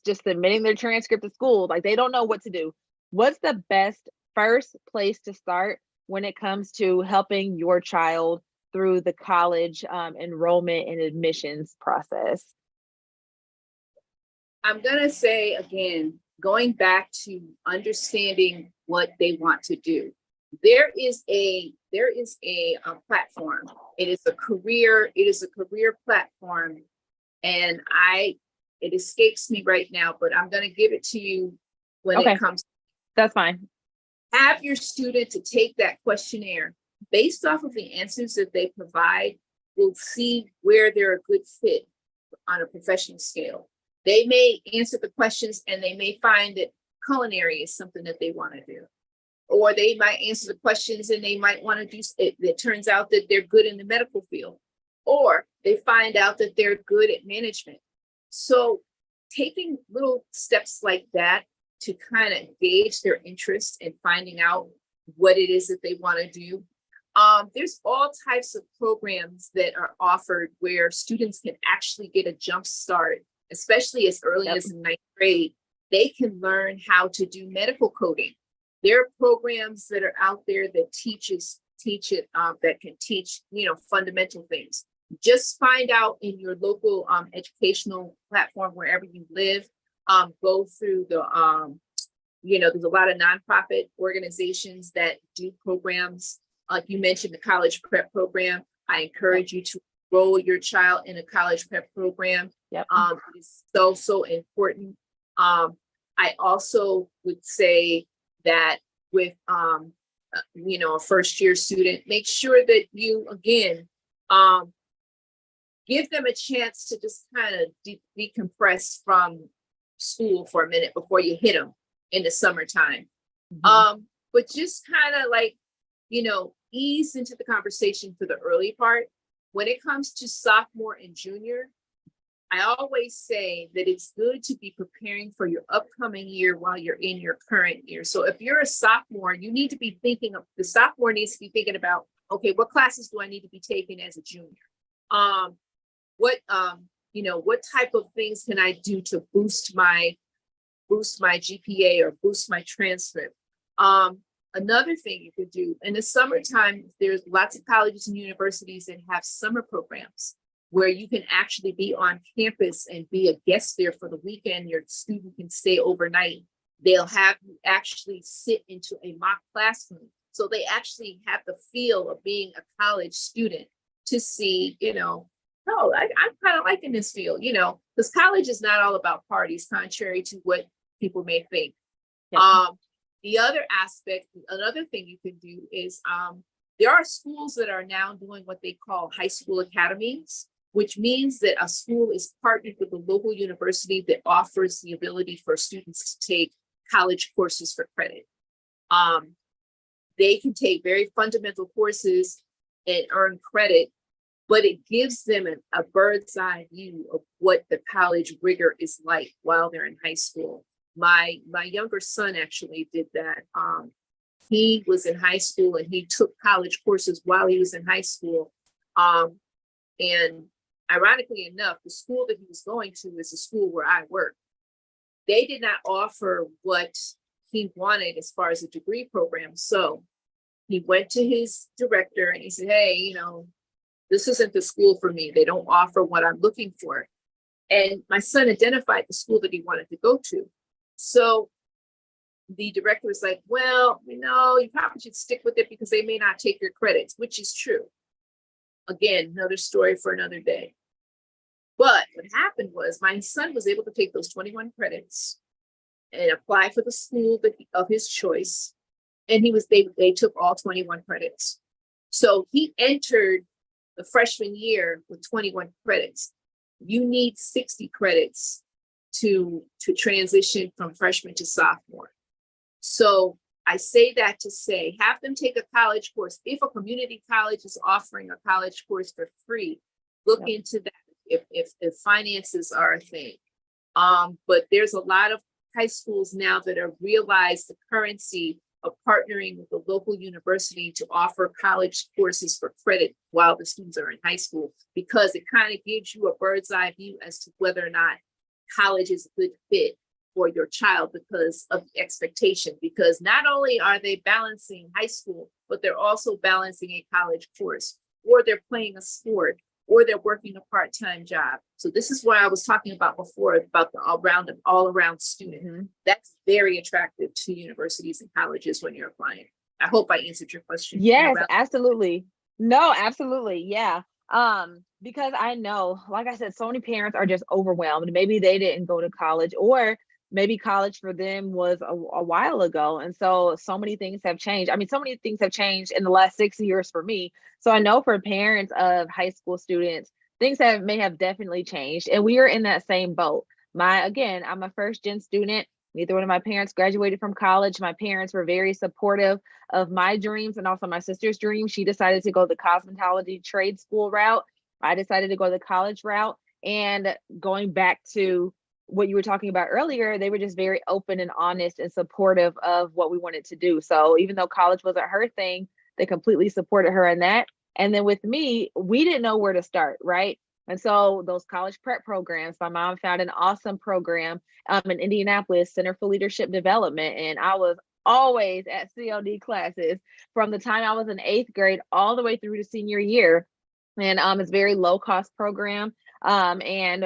just submitting their transcript to school. Like, they don't know what to do. What's the best first place to start when it comes to helping your child through the college enrollment and admissions process? I'm going to say, again, going back to understanding what they want to do. There is a platform. It is a career platform. And it escapes me right now, but I'm going to give it to you when it comes. That's fine. Have your student to take that questionnaire. Based off of the answers that they provide, we'll see where they're a good fit on a professional scale. They may answer the questions and they may find that culinary is something that they want to do. Or they might answer the questions and they might want to do it. It turns out that they're good in the medical field. Or they find out that they're good at management. So taking little steps like that to kind of gauge their interest in finding out what it is that they want to do. There's all types of programs that are offered where students can actually get a jump start, especially as early as ninth grade. They can learn how to do medical coding. There are programs that are out there that that can teach, fundamental things. Just find out in your local educational platform, wherever you live. Go through there's a lot of nonprofit organizations that do programs. Like you mentioned, the college prep program. I encourage you to enroll your child in a college prep program. Yep. It's so important. I also would say that with a first year student, make sure that you, again, give them a chance to just kind of decompress from school for a minute before you hit them in the summertime. Mm-hmm. But just kind of ease into the conversation for the early part. When it comes to sophomore and junior, I always say that it's good to be preparing for your upcoming year while you're in your current year. So if you're a sophomore, the sophomore needs to be thinking about, okay, what classes do I need to be taking as a junior? What type of things can I do to boost my GPA or boost my transcript? Another thing you could do in the summertime, there's lots of colleges and universities that have summer programs where you can actually be on campus and be a guest there for the weekend. Your student can stay overnight. They'll have you actually sit into a mock classroom. So they actually have the feel of being a college student to see, I'm kind of liking this field, because college is not all about parties, contrary to what people may think. Yeah. The other aspect, another thing you can do is there are schools that are now doing what they call high school academies. which means that a school is partnered with a local university that offers the ability for students to take college courses for credit. They can take very fundamental courses and earn credit, but it gives them a bird's eye view of what the college rigor is like while they're in high school. My younger son actually did that. He was in high school and he took college courses while he was in high school. And ironically enough, the school that he was going to is the school where I work. They did not offer what he wanted as far as a degree program. So he went to his director and he said, hey, you know, this isn't the school for me. They don't offer what I'm looking for. And my son identified the school that he wanted to go to. So the director was like, well, you know, you probably should stick with it because they may not take your credits, which is true. Again, another story for another day. But what happened was my son was able to take those 21 credits and apply for the school of his choice. And they took all 21 credits. So he entered the freshman year with 21 credits. You need 60 credits to transition from freshman to sophomore. So I say that to say, have them take a college course. If a community college is offering a college course for free, look into that if finances are a thing. But there's a lot of high schools now that have realized the currency of partnering with a local university to offer college courses for credit while the students are in high school, because it kind of gives you a bird's eye view as to whether or not college is a good fit for your child because of the expectation. Because not only are they balancing high school, but they're also balancing a college course, or they're playing a sport, or they're working a part-time job. So this is what I was talking about before about the all-around student. Mm-hmm. That's very attractive to universities and colleges when you're applying. I hope I answered your question. Yes, absolutely. No, absolutely. Yeah. Because I know, like I said, so many parents are just overwhelmed. Maybe they didn't go to college, or maybe college for them was a while ago. And so many things have changed. I mean, so many things have changed in the last 6 years for me. So I know for parents of high school students, things may have definitely changed. And we are in that same boat. I'm a first gen student. Neither one of my parents graduated from college. My parents were very supportive of my dreams and also my sister's dream. She decided to go the cosmetology trade school route. I decided to go the college route. And going back to what you were talking about earlier, they were just very open and honest and supportive of what we wanted to do. So even though college wasn't her thing, they completely supported her in that. And then with me, we didn't know where to start, right? And so those college prep programs, my mom found an awesome program in Indianapolis, Center for Leadership Development. And I was always at CLD classes from the time I was in 8th grade all the way through to senior year. And it's a very low cost program. And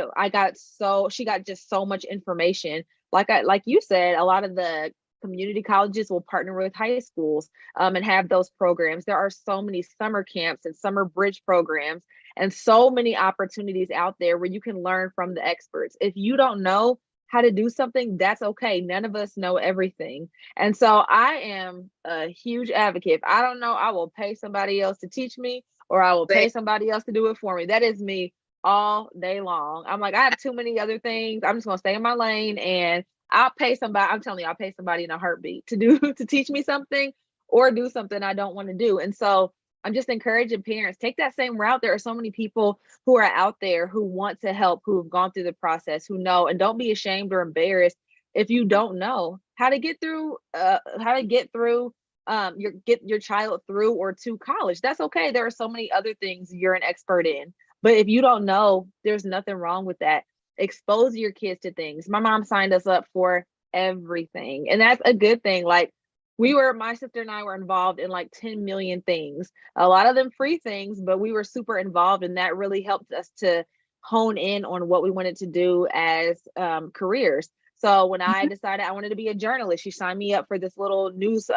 she got just so much information. Like you said, a lot of the community colleges will partner with high schools and have those programs. There are so many summer camps and summer bridge programs and so many opportunities out there where you can learn from the experts. If you don't know how to do something, that's okay. None of us know everything. And so I am a huge advocate. If I don't know, I will pay somebody else to teach me, or I will pay somebody else to do it for me. That is me all day long. I'm like, I have too many other things. I'm just gonna stay in my lane, and I'll pay somebody. I'm telling you, I'll pay somebody in a heartbeat to teach me something or do something I don't want to do. And so I'm just encouraging parents, take that same route. There are so many people who are out there who want to help, who have gone through the process, who know, and don't be ashamed or embarrassed if you don't know how to get through get your child through or to college. That's okay. There are so many other things you're an expert in. But if you don't know, there's nothing wrong with that. Expose your kids to things. My mom signed us up for everything. And that's a good thing. Like my sister and I were involved in like 10 million things, a lot of them free things, but we were super involved. And that really helped us to hone in on what we wanted to do as careers. So when I decided I wanted to be a journalist, she signed me up for this little news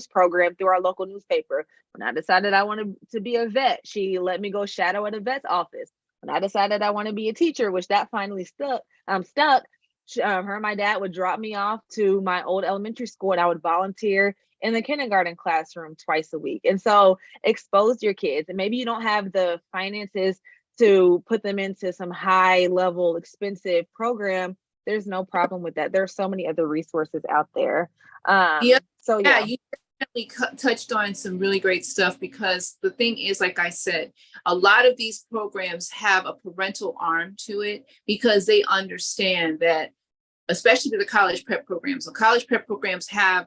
program through our local newspaper. When I decided I wanted to be a vet, she let me go shadow at a vet's office. When I decided I want to be a teacher, which that finally stuck, her and my dad would drop me off to my old elementary school, and I would volunteer in the kindergarten classroom twice a week. And so expose your kids. And maybe you don't have the finances to put them into some high level expensive program, there's no problem with that. There's so many other resources out there. Yeah, So yeah, yeah. you definitely touched on some really great stuff, because the thing is, like I said, a lot of these programs have a parental arm to it, because they understand that, especially to the college prep programs. So college prep programs have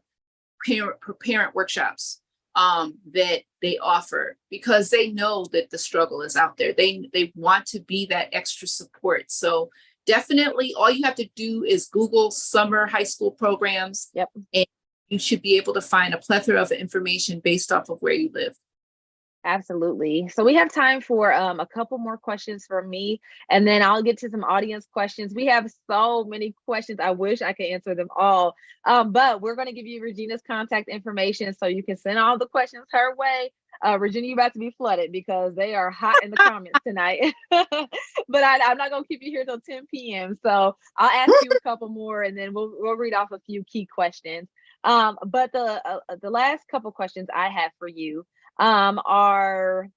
parent workshops that they offer, because they know that the struggle is out there. They want to be that extra support. So definitely, all you have to do is Google summer high school programs. Yep. And you should be able to find a plethora of information based off of where you live. Absolutely. So we have time for a couple more questions from me, and then I'll get to some audience questions. We have so many questions. I wish I could answer them all. But we're going to give you Regina's contact information so you can send all the questions her way. Regina, you're about to be flooded because they are hot in the comments tonight. But I'm not going to keep you here till 10 p.m. So I'll ask you a couple more, and then we'll read off a few key questions. But the last couple questions I have for you are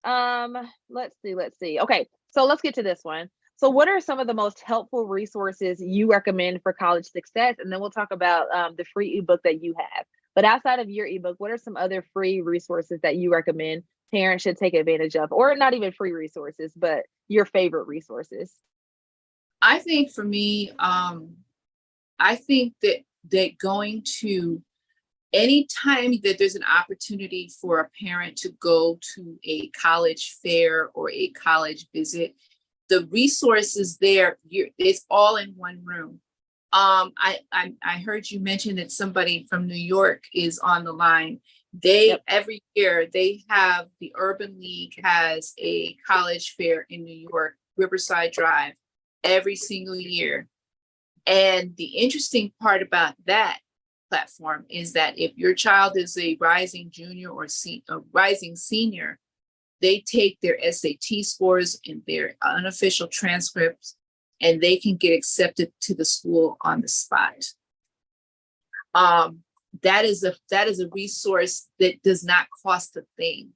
let's see. Okay, so let's get to this one. So what are some of the most helpful resources you recommend for college success? And then we'll talk about the free ebook that you have. But outside of your ebook, what are some other free resources that you recommend parents should take advantage of? Or not even free resources, but your favorite resources? I think for me, I think that going to anytime that there's an opportunity for a parent to go to a college fair or a college visit, the resources there, it's all in one room. I heard you mention that somebody from New York is on the line. Yep. Every year they have, the Urban League has a college fair in New York, Riverside Drive, every single year. And the interesting part about that platform is that if your child is a rising junior or a rising senior, they take their SAT scores and their unofficial transcripts, and they can get accepted to the school on the spot. That is a resource that does not cost a thing.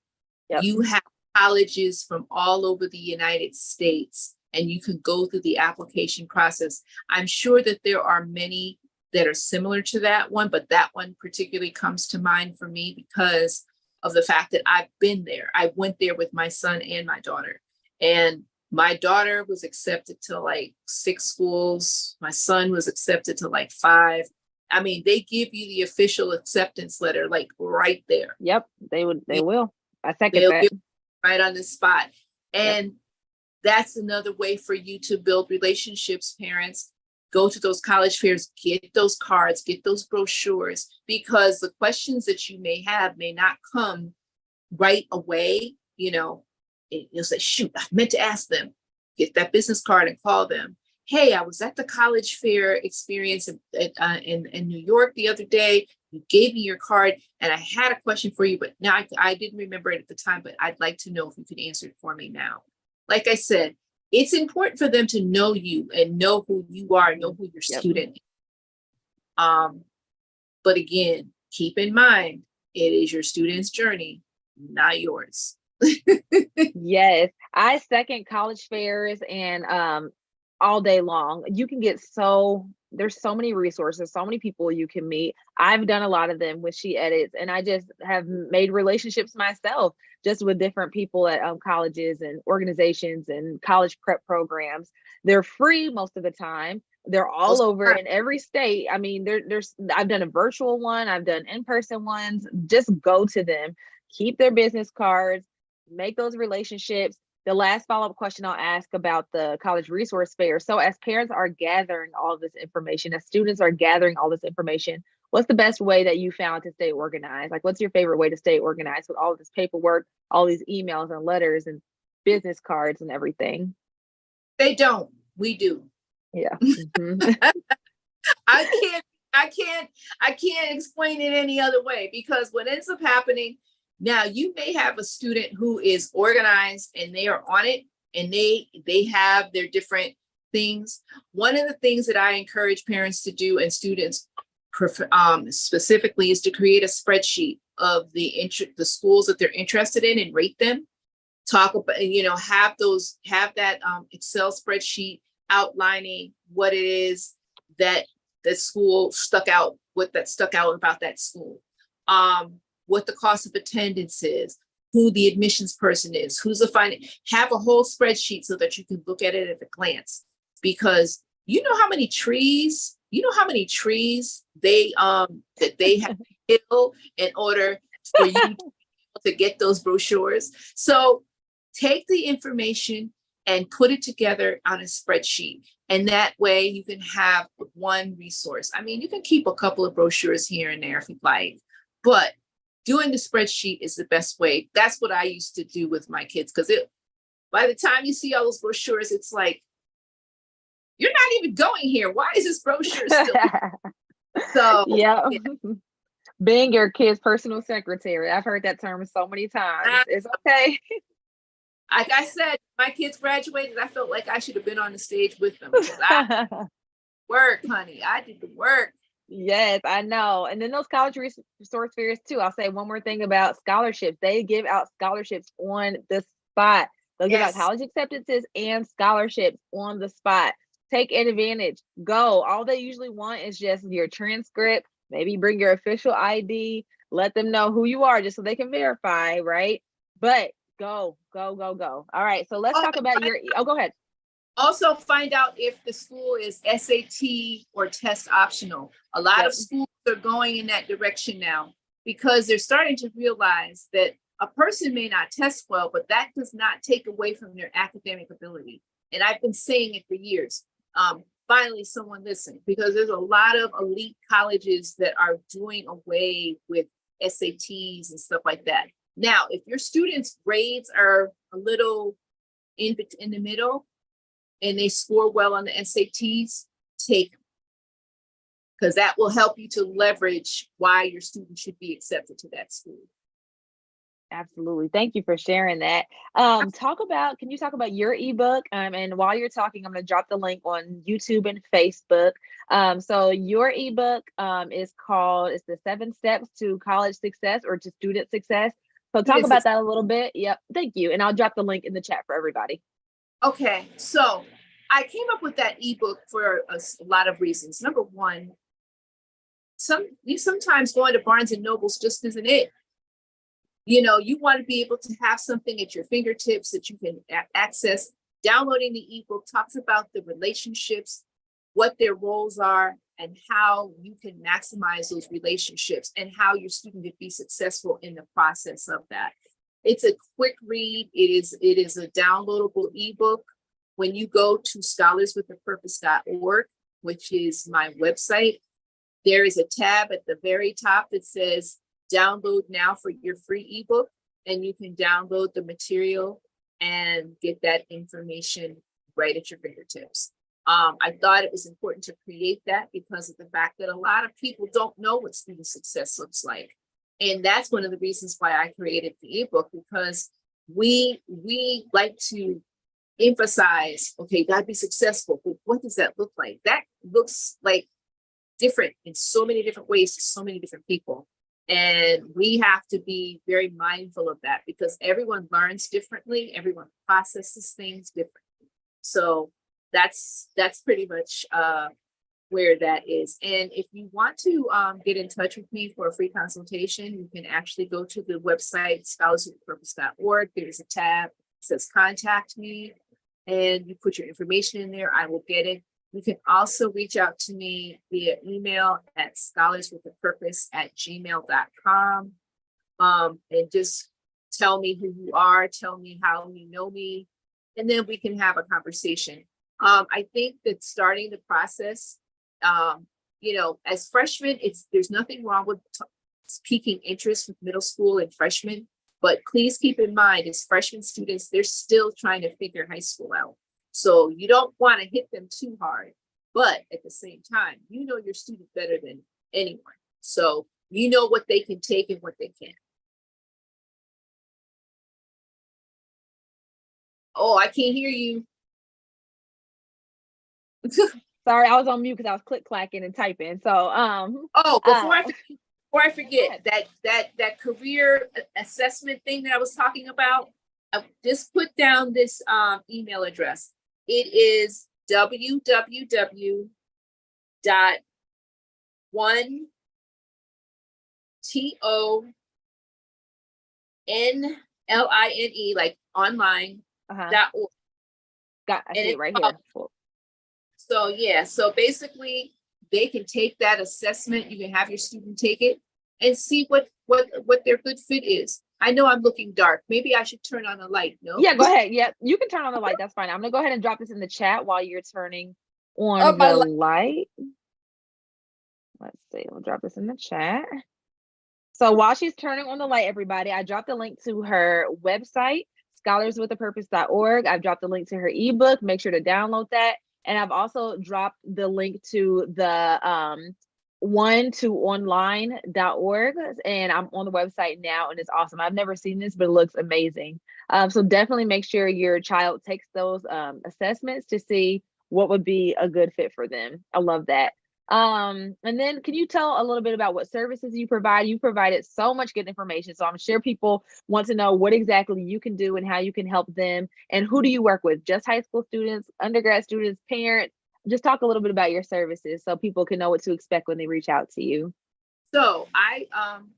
Yep. You have colleges from all over the United States, and you can go through the application process. I'm sure that there are many that are similar to that one, but that one particularly comes to mind for me because of the fact that I've been there. I went there with my son and my daughter, and my daughter was accepted to like 6 schools. My son was accepted to like 5. I mean, they give you the official acceptance letter, like right there. Yep, they will. I second that. Right on the spot. And that's another way for you to build relationships, parents. Go to those college fairs, get those cards, get those brochures, because the questions that you may have may not come right away. You'll say, shoot, I meant to ask them. Get that business card and call them. Hey, I was at the college fair experience in New York the other day. You gave me your card and I had a question for you, but now I didn't remember it at the time, but I'd like to know if you could answer it for me now. Like I said, it's important for them to know you and know who you are, know who your student is. But again, keep in mind, it is your student's journey, not yours. Yes, I second college fairs, and all day long. You can get there's so many resources, so many people you can meet. I've done a lot of them with SheEdits, and I just have made relationships myself just with different people at colleges and organizations and college prep programs. They're free most of the time. They're all over in every state. I mean, I've done a virtual one, I've done in-person ones. Just go to them, keep their business cards, make those relationships. The last follow-up question I'll ask about the college resource fair. So as parents are gathering all this information, as students are gathering all this information, what's the best way that you found to stay organized? Like, what's your favorite way to stay organized with all of this paperwork, all these emails and letters and business cards and everything? They don't. We do. Yeah. Mm-hmm. I can't explain it any other way, because what ends up happening, now you may have a student who is organized and they are on it and they have their different things. One of the things that I encourage parents to do, and students specifically, is to create a spreadsheet of the schools that they're interested in and rate them. talk about, have that Excel spreadsheet outlining what it is that the school stuck out, about that school, what the cost of attendance is, who the admissions person is, who's the finance. Have a whole spreadsheet so that you can look at it at a glance, because how many trees they that they have to kill in order for you to get those brochures. So take the information and put it together on a spreadsheet. And that way you can have one resource. I mean, you can keep a couple of brochures here and there if you'd like, but doing the spreadsheet is the best way. That's what I used to do with my kids, because by the time you see all those brochures, it's like, you're not even going here. Why is this brochure still here? So yeah. Being your kid's personal secretary. I've heard that term so many times. It's okay. Like I said, my kids graduated. I felt like I should have been on the stage with them. Work, honey. I did the work. Yes, I know. And then those college resource fairs too. I'll say one more thing about scholarships. They give out scholarships on the spot. They'll give out college acceptances and scholarships on the spot. Take advantage. Go. All they usually want is just your transcript. Maybe bring your official ID. Let them know who you are, just so they can verify, right? But go. All right. So let's talk about go ahead. Also find out if the school is SAT or test optional. A lot of schools are going in that direction now, because they're starting to realize that a person may not test well, but that does not take away from their academic ability. And I've been saying it for years. Finally, someone listened, because there's a lot of elite colleges that are doing away with SATs and stuff like that. Now, if your students' grades are a little in the middle and they score well on the SATs, take them, because that will help you to leverage why your student should be accepted to that school. Absolutely. Thank you for sharing that. Can you talk about your ebook? And while you're talking, I'm going to drop the link on YouTube and Facebook. So your ebook is it's the 7 Steps to College Success, or to Student Success. So talk about that a little bit. Yep. Thank you. And I'll drop the link in the chat for everybody. Okay. So I came up with that ebook for a lot of reasons. Number one, sometimes going to Barnes and Nobles just isn't it. You want to be able to have something at your fingertips that you can access. Downloading the ebook talks about the relationships, what their roles are, and how you can maximize those relationships, and how your student can be successful in the process of that. It's a quick read. It is a downloadable ebook. When you go to scholarswithapurpose.org, which is my website, there is a tab at the very top that says download now for your free ebook, and you can download the material and get that information right at your fingertips. I thought it was important to create that because of the fact that a lot of people don't know what student success looks like. And that's one of the reasons why I created the ebook, because we like to emphasize, okay, gotta be successful, but what does that look like? That looks like different in so many different ways to so many different people. And we have to be very mindful of that, because everyone learns differently, everyone processes things differently. So that's pretty much where that is. And if you want to get in touch with me for a free consultation, you can actually go to the website scholarswithapurpose.org. There's a tab that says contact me, and you put your information in there. I will get it. You can also reach out to me via email at scholarswithapurpose@gmail.com, and just tell me who you are, tell me how you know me, and then we can have a conversation. I think that starting the process, as freshmen, there's nothing wrong with piquing interest with middle school and freshmen, but please keep in mind, as freshman students, they're still trying to figure high school out. So you don't want to hit them too hard, but at the same time, you know your student better than anyone. So you know what they can take and what they can't. Oh, I can't hear you. Sorry, I was on mute because I was click-clacking and typing. So before I forget, that career assessment thing that I was talking about, Just put down this email address. It is www.1TONLINE, like online, .org. I see it right here. Cool. So yeah, so basically they can take that assessment. You can have your student take it and see what their good fit is. I know I'm looking dark. Maybe I should turn on a light. No? Yeah, go ahead. Yeah, you can turn on the light. That's fine. I'm gonna go ahead and drop this in the chat while you're turning on the light. Let's see. We'll drop this in the chat. So while she's turning on the light, everybody, I dropped the link to her website, scholarswithapurpose.org. I've dropped the link to her ebook. Make sure to download that. And I've also dropped the link to the 1TOonline.org, and I'm on the website now, and it's awesome. I've never seen this, but it looks amazing. So definitely make sure your child takes those assessments to see what would be a good fit for them. I love that. And then can you tell a little bit about what services you provide? You provided so much good information, so I'm sure people want to know what exactly you can do and how you can help them. And who do you work with? Just high school students, undergrad students, parents? Just talk a little bit about your services so people can know what to expect when they reach out to you. So I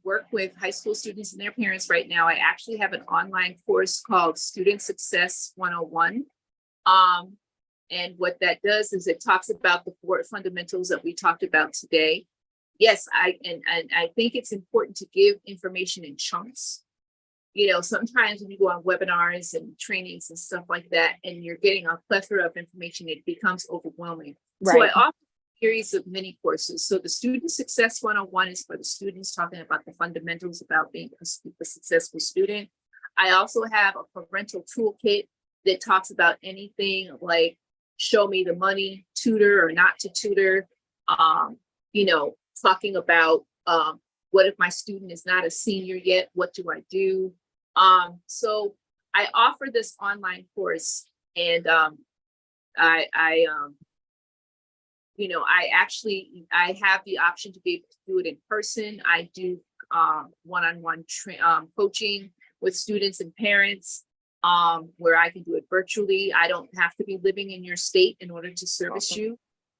work with high school students and their parents right now. I actually have an online course called Student Success 101. And what that does is it talks about the 4 fundamentals that we talked about today. Yes, I think it's important to give information in chunks. You know, sometimes when you go on webinars and trainings and stuff like that, and you're getting a plethora of information, it becomes overwhelming. Right. So I offer a series of mini courses. So the Student Success 101 is for the students, talking about the fundamentals about being a successful student. I also have a parental toolkit that talks about anything like show me the money, tutor or not to tutor, you know, talking about what if my student is not a senior yet, what do I do? So I offer this online course, and you know, I have the option to be able to do it in person. I do one-on-one coaching with students and parents, where I can do it virtually. I don't have to be living in your state in order to service you.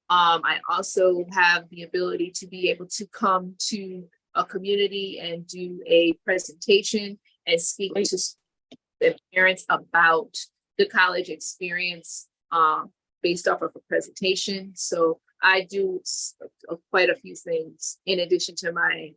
I also have the ability to be able to come to a community and do a presentation and speak to the parents about the college experience based off of a presentation. So I do quite a few things in addition to my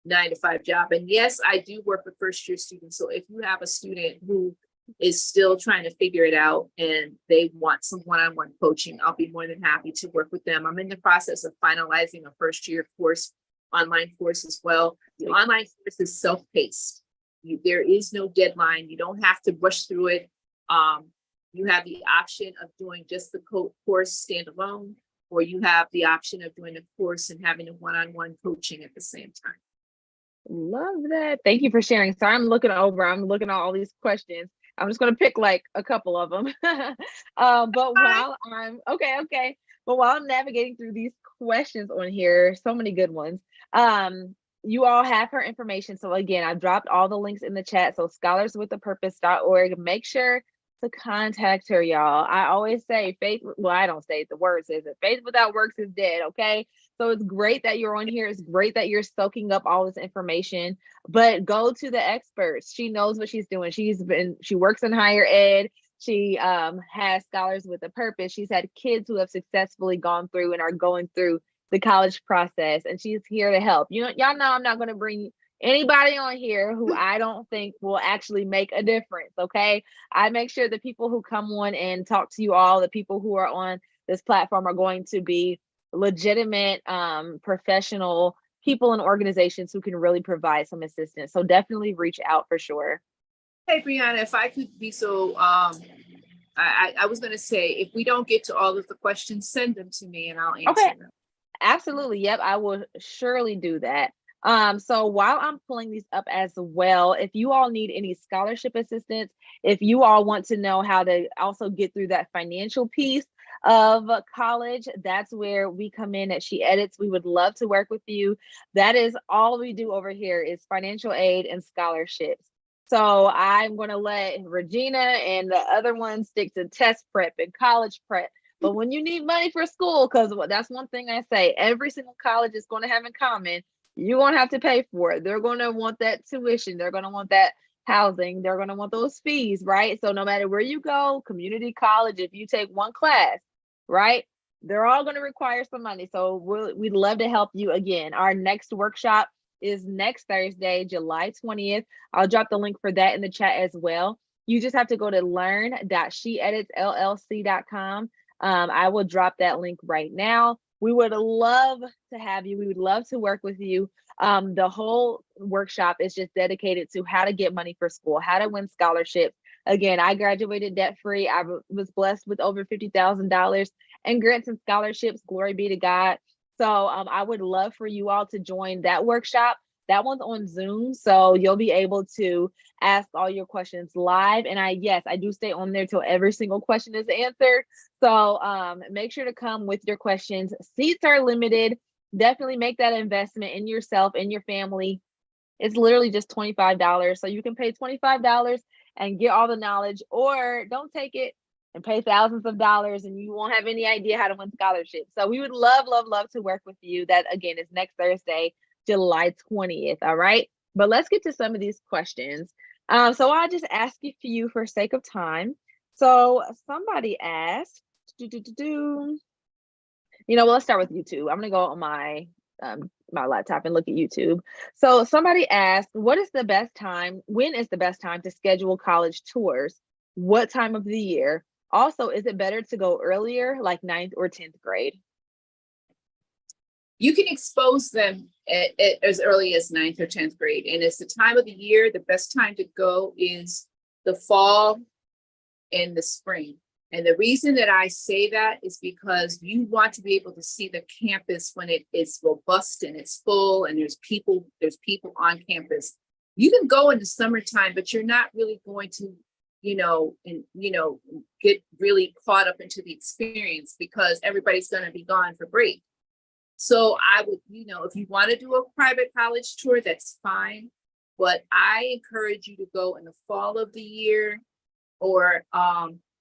9-to-5 job. And yes, I do work with first-year students. So if you have a student who is still trying to figure it out and they want some one-on-one coaching, I'll be more than happy to work with them. I'm in the process of finalizing a first-year course, online course as well. The online course is self-paced. There is no deadline. You don't have to rush through it. You have the option of doing just the course standalone, or you have the option of doing a course and having a one-on-one coaching at the same time. Love that. Thank you for sharing. So I'm looking at all these questions. I'm just going to pick like a couple of them. But while I'm navigating through these questions on here, so many good ones. You all have her information. So again, I dropped all the links in the chat. So scholarswithapurpose.org. Make sure to contact her, y'all. I always say I don't say it, the word says it. Faith without works is dead, okay? So it's great that you're on here. It's great that you're soaking up all this information, but go to the experts. She knows what she's doing. She works in higher ed. She has Scholars with a Purpose. She's had kids who have successfully gone through and are going through the college process, and she's here to help. Y'all know I'm not going to bring anybody on here who I don't think will actually make a difference, okay? I make sure the people who come on and talk to you all, the people who are on this platform, are going to be legitimate, professional people and organizations who can really provide some assistance. So definitely reach out for sure. Hey, Brianna, if I could be so, I was going to say, if we don't get to all of the questions, send them to me and I'll answer them. Absolutely. Yep. I will surely do that. So while I'm pulling these up as well, if you all need any scholarship assistance, if you all want to know how to also get through that financial piece of college, that's where we come in at SheEdits. We would love to work with you. That is all we do over here is financial aid and scholarships. So I'm going to let Regina and the other ones stick to test prep and college prep. But when you need money for school, because that's one thing I say, every single college is going to have in common, you're going to have to pay for it. They're going to want that tuition. They're going to want that housing. They're going to want those fees, right? So no matter where you go, community college, if you take one class, right, they're all going to require some money. So we'd love to help you. Again, our next workshop is next Thursday, July 20th. I'll drop the link for that in the chat as well. You just have to go to learn.sheeditsllc.com. I will drop that link right now. We would love to have you. We would love to work with you. The whole workshop is just dedicated to how to get money for school, how to win scholarships. Again, I graduated debt-free. I was blessed with over $50,000 and grants and scholarships. Glory be to God. So I would love for you all to join that workshop. That one's on Zoom, so you'll be able to ask all your questions live. And I do stay on there till every single question is answered. So make sure to come with your questions. Seats are limited. Definitely make that investment in yourself and your family. It's literally just $25. So you can pay $25 and get all the knowledge, or don't take it and pay thousands of dollars and you won't have any idea how to win scholarships. So we would love, love, love to work with you. That again is next Thursday, July 20th. All right. But let's get to some of these questions. So I'll just ask a few for sake of time. So somebody asked, let's start with YouTube. I'm gonna go on my laptop and look at YouTube. So somebody asked, when is the best time to schedule college tours? What time of the year? Also, is it better to go earlier, like 9th or 10th grade? You can expose them as early as 9th or 10th grade. And it's the time of the year, the best time to go is the fall and the spring. And the reason that I say that is because you want to be able to see the campus when it is robust and it's full and there's people on campus. You can go in the summertime, but you're not really going to, get really caught up into the experience because everybody's going to be gone for break. So I would, if you want to do a private college tour, that's fine. But I encourage you to go in the fall of the year, or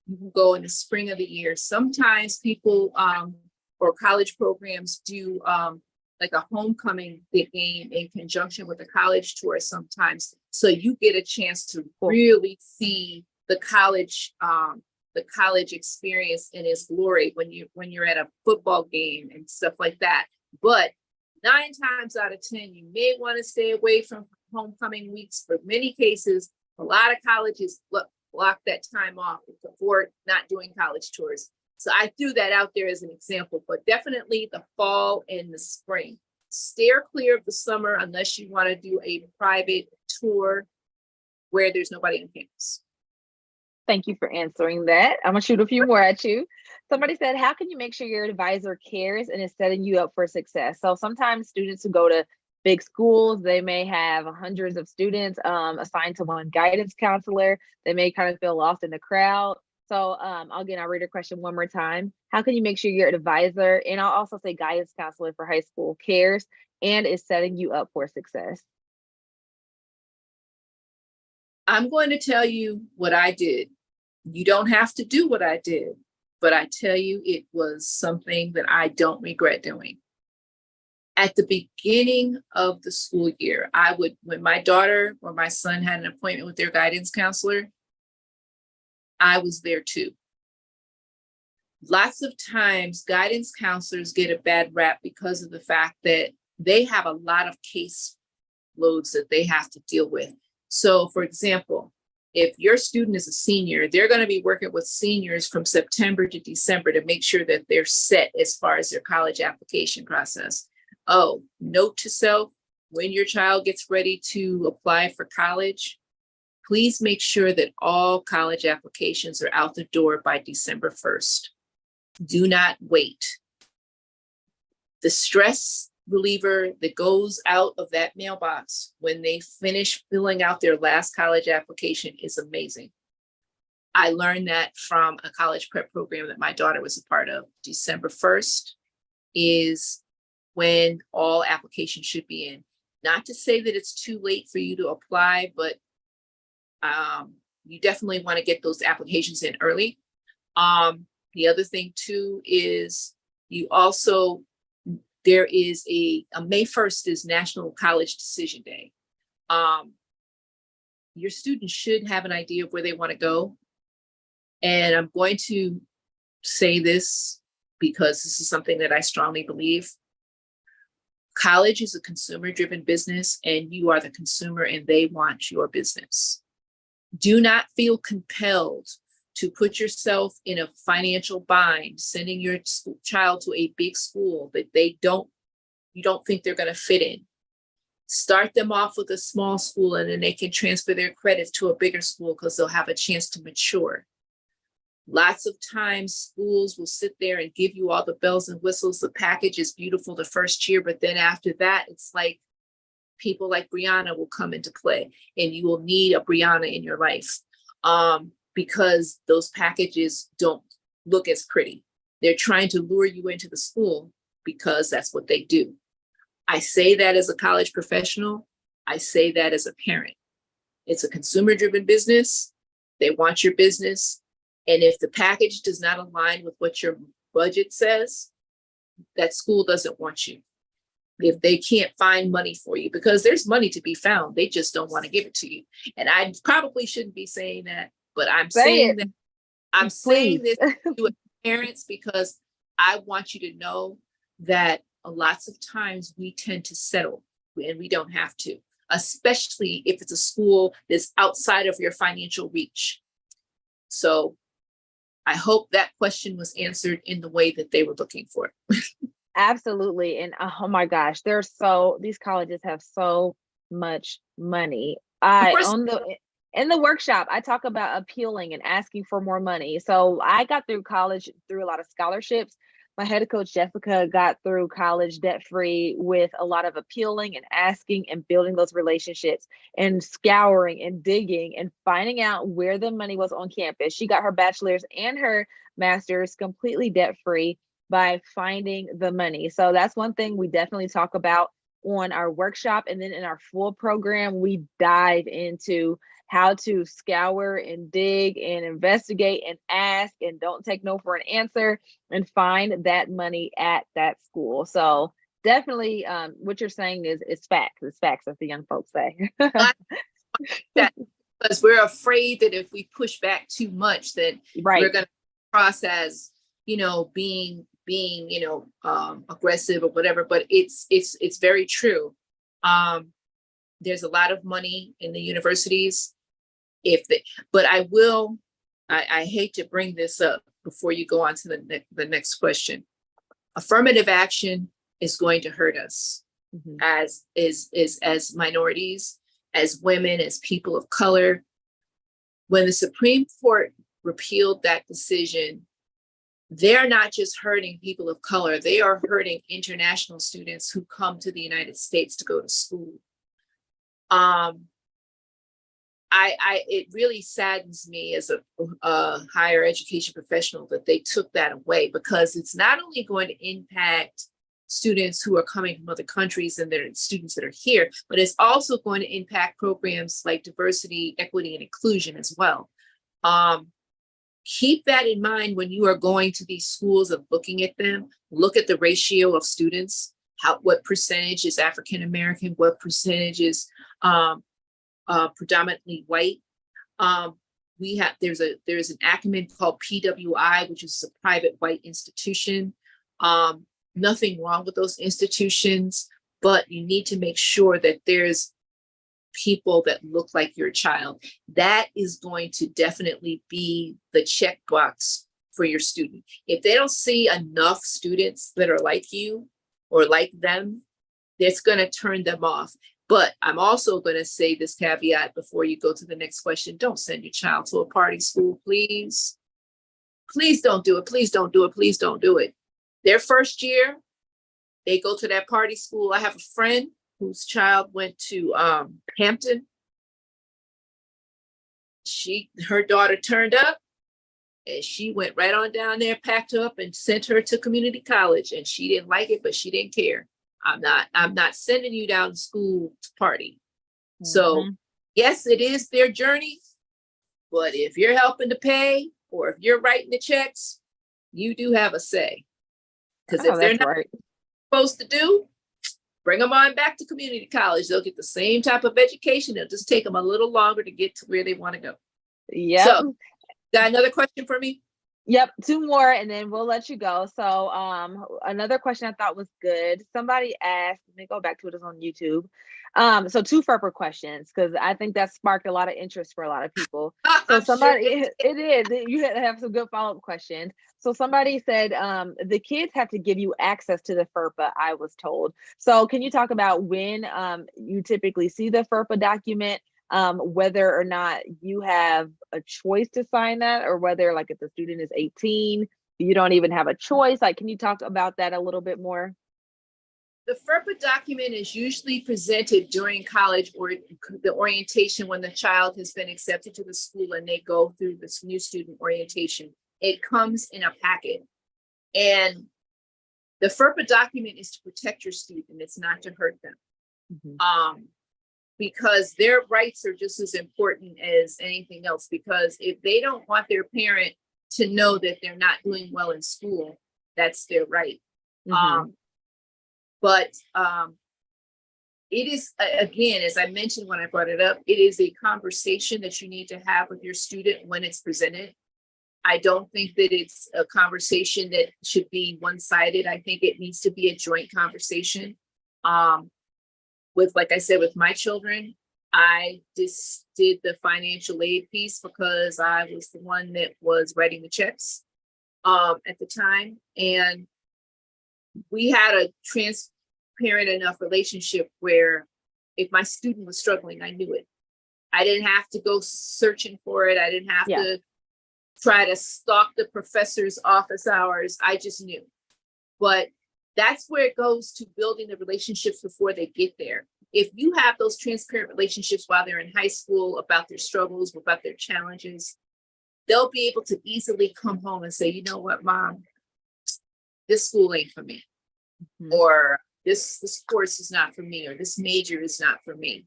you can go in the spring of the year. Sometimes people or college programs do like a homecoming game in conjunction with a college tour sometimes. So you get a chance to really see the college experience in its glory when you're at a football game and stuff like that. But 9 times out of 10, you may want to stay away from homecoming weeks. For many cases, a lot of colleges block that time off before not doing college tours. So I threw that out there as an example, but definitely the fall and the spring. Steer clear of the summer unless you want to do a private tour where there's nobody on campus. Thank you for answering that. I'm gonna shoot a few more at you. Somebody said, how can you make sure your advisor cares and is setting you up for success? So sometimes students who go to big schools, they may have hundreds of students assigned to one guidance counselor. They may kind of feel lost in the crowd. So again, I'll read your question one more time. How can you make sure your advisor, and I'll also say guidance counselor for high school, cares and is setting you up for success? I'm going to tell you what I did. You don't have to do what I did, but I tell you, it was something that I don't regret doing. At the beginning of the school year, when my daughter or my son had an appointment with their guidance counselor, I was there too. Lots of times, guidance counselors get a bad rap because of the fact that they have a lot of case loads that they have to deal with. So, for example, if your student is a senior, they're going to be working with seniors from September to December to make sure that they're set as far as their college application process. Oh, note to self, when your child gets ready to apply for college, please make sure that all college applications are out the door by December 1st. Do not wait. The stress reliever that goes out of that mailbox when they finish filling out their last college application is amazing. I learned that from a college prep program that my daughter was a part of. December 1st is when all applications should be in. Not to say that it's too late for you to apply, but You definitely want to get those applications in early. The other thing too is there is a May 1st is National College Decision Day. Your students should have an idea of where they want to go. And I'm going to say this because this is something that I strongly believe. College is a consumer-driven business, and you are the consumer and they want your business. Do not feel compelled to put yourself in a financial bind, sending your child to a big school that you don't think they're going to fit in. Start them off with a small school, and then they can transfer their credits to a bigger school because they'll have a chance to mature. Lots of times schools will sit there and give you all the bells and whistles. The package is beautiful the first year, but then after that, it's like people like Brianna will come into play, and you will need a Brianna in your life because those packages don't look as pretty. They're trying to lure you into the school because that's what they do. I say that as a college professional. I say that as a parent. It's a consumer-driven business. They want your business. And if the package does not align with what your budget says, that school doesn't want you. If they can't find money for you, because there's money to be found, they just don't want to give it to you. And I probably shouldn't be saying that, but I'm saying this to parents because I want you to know that lots of times we tend to settle, and we don't have to, especially if it's a school that's outside of your financial reach. So I hope that question was answered in the way that they were looking for. Absolutely. And oh my gosh, these colleges have so much money. In the workshop, I talk about appealing and asking for more money. So I got through college through a lot of scholarships. My head coach, Jessica, got through college debt-free with a lot of appealing and asking and building those relationships and scouring and digging and finding out where the money was on campus. She got her bachelor's and her master's completely debt-free by finding the money. So that's one thing we definitely talk about on our workshop. And then in our full program, we dive into how to scour and dig and investigate and ask and don't take no for an answer and find that money at that school. So definitely what you're saying is facts. It's facts, as the young folks say. Because we're afraid that if we push back too much, that right. We're going to cross as, being aggressive or whatever. But it's very true. There's a lot of money in the universities. But I hate to bring this up before you go on to the next question. Affirmative action is going to hurt us as minorities, as women, as people of color. When the Supreme Court repealed that decision, they're not just hurting people of color, they are hurting international students who come to the United States to go to school. It really saddens me as a higher education professional that they took that away, because it's not only going to impact students who are coming from other countries and their students that are here, but it's also going to impact programs like diversity, equity, and inclusion as well. Keep that in mind when you are going to these schools and looking at them. Look at the ratio of students, what percentage is African American, what percentage is predominantly white. There's an acronym called PWI, which is a private white institution. Nothing wrong with those institutions, but you need to make sure that there's people that look like your child. That is going to definitely be the checkbox for your student. If they don't see enough students that are like you or like them, that's going to turn them off. But I'm also going to say this caveat before you go to the next question. Don't send your child to a party school, please. Please don't do it. Please don't do it. Please don't do it. Their first year, they go to that party school. I have a friend whose child went to Hampton. Her daughter turned up, and she went right on down there, packed her up, and sent her to community college. And she didn't like it, but she didn't care. I'm not sending you down to school to party. So yes, it is their journey, But if you're helping to pay or if you're writing the checks, you do have a say. Because if they're not right. supposed to do, bring them on back to community college. They'll get the same type of education. It'll just take them a little longer to get to where they want to go. Yep. So, got another question for me? Yep, two more and then we'll let you go. So another question I thought was good. Somebody asked, let me go back to it, it's on YouTube. So two FERPA questions, because I think that sparked a lot of interest for a lot of people. So somebody, it is, you have some good follow-up questions. So somebody said the kids have to give you access to the FERPA, I was told. So can you talk about when you typically see the FERPA document? Whether or not you have a choice to sign that, or whether, like, if the student is 18, you don't even have a choice. Like, can you talk about that a little bit more? The FERPA document is usually presented during college or the orientation when the child has been accepted to the school and they go through this new student orientation. It comes in a packet. And the FERPA document is to protect your student. It's not to hurt them. Mm-hmm. Because their rights are just as important as anything else. Because if they don't want their parent to know that they're not doing well in school, that's their right. Mm-hmm. But it is, again, as I mentioned when I brought it up, it is a conversation that you need to have with your student when it's presented. I don't think that it's a conversation that should be one-sided. I think it needs to be a joint conversation. With, like I said, with my children, I just did the financial aid piece because I was the one that was writing the checks at the time. And we had a transparent enough relationship where if my student was struggling, I knew it. I didn't have to go searching for it. I didn't have to try to stalk the professor's office hours. I just knew. But that's where it goes to building the relationships before they get there. If you have those transparent relationships while they're in high school about their struggles, about their challenges, they'll be able to easily come home and say, you know what, Mom, this school ain't for me. Mm-hmm. Or this course is not for me, or this major is not for me.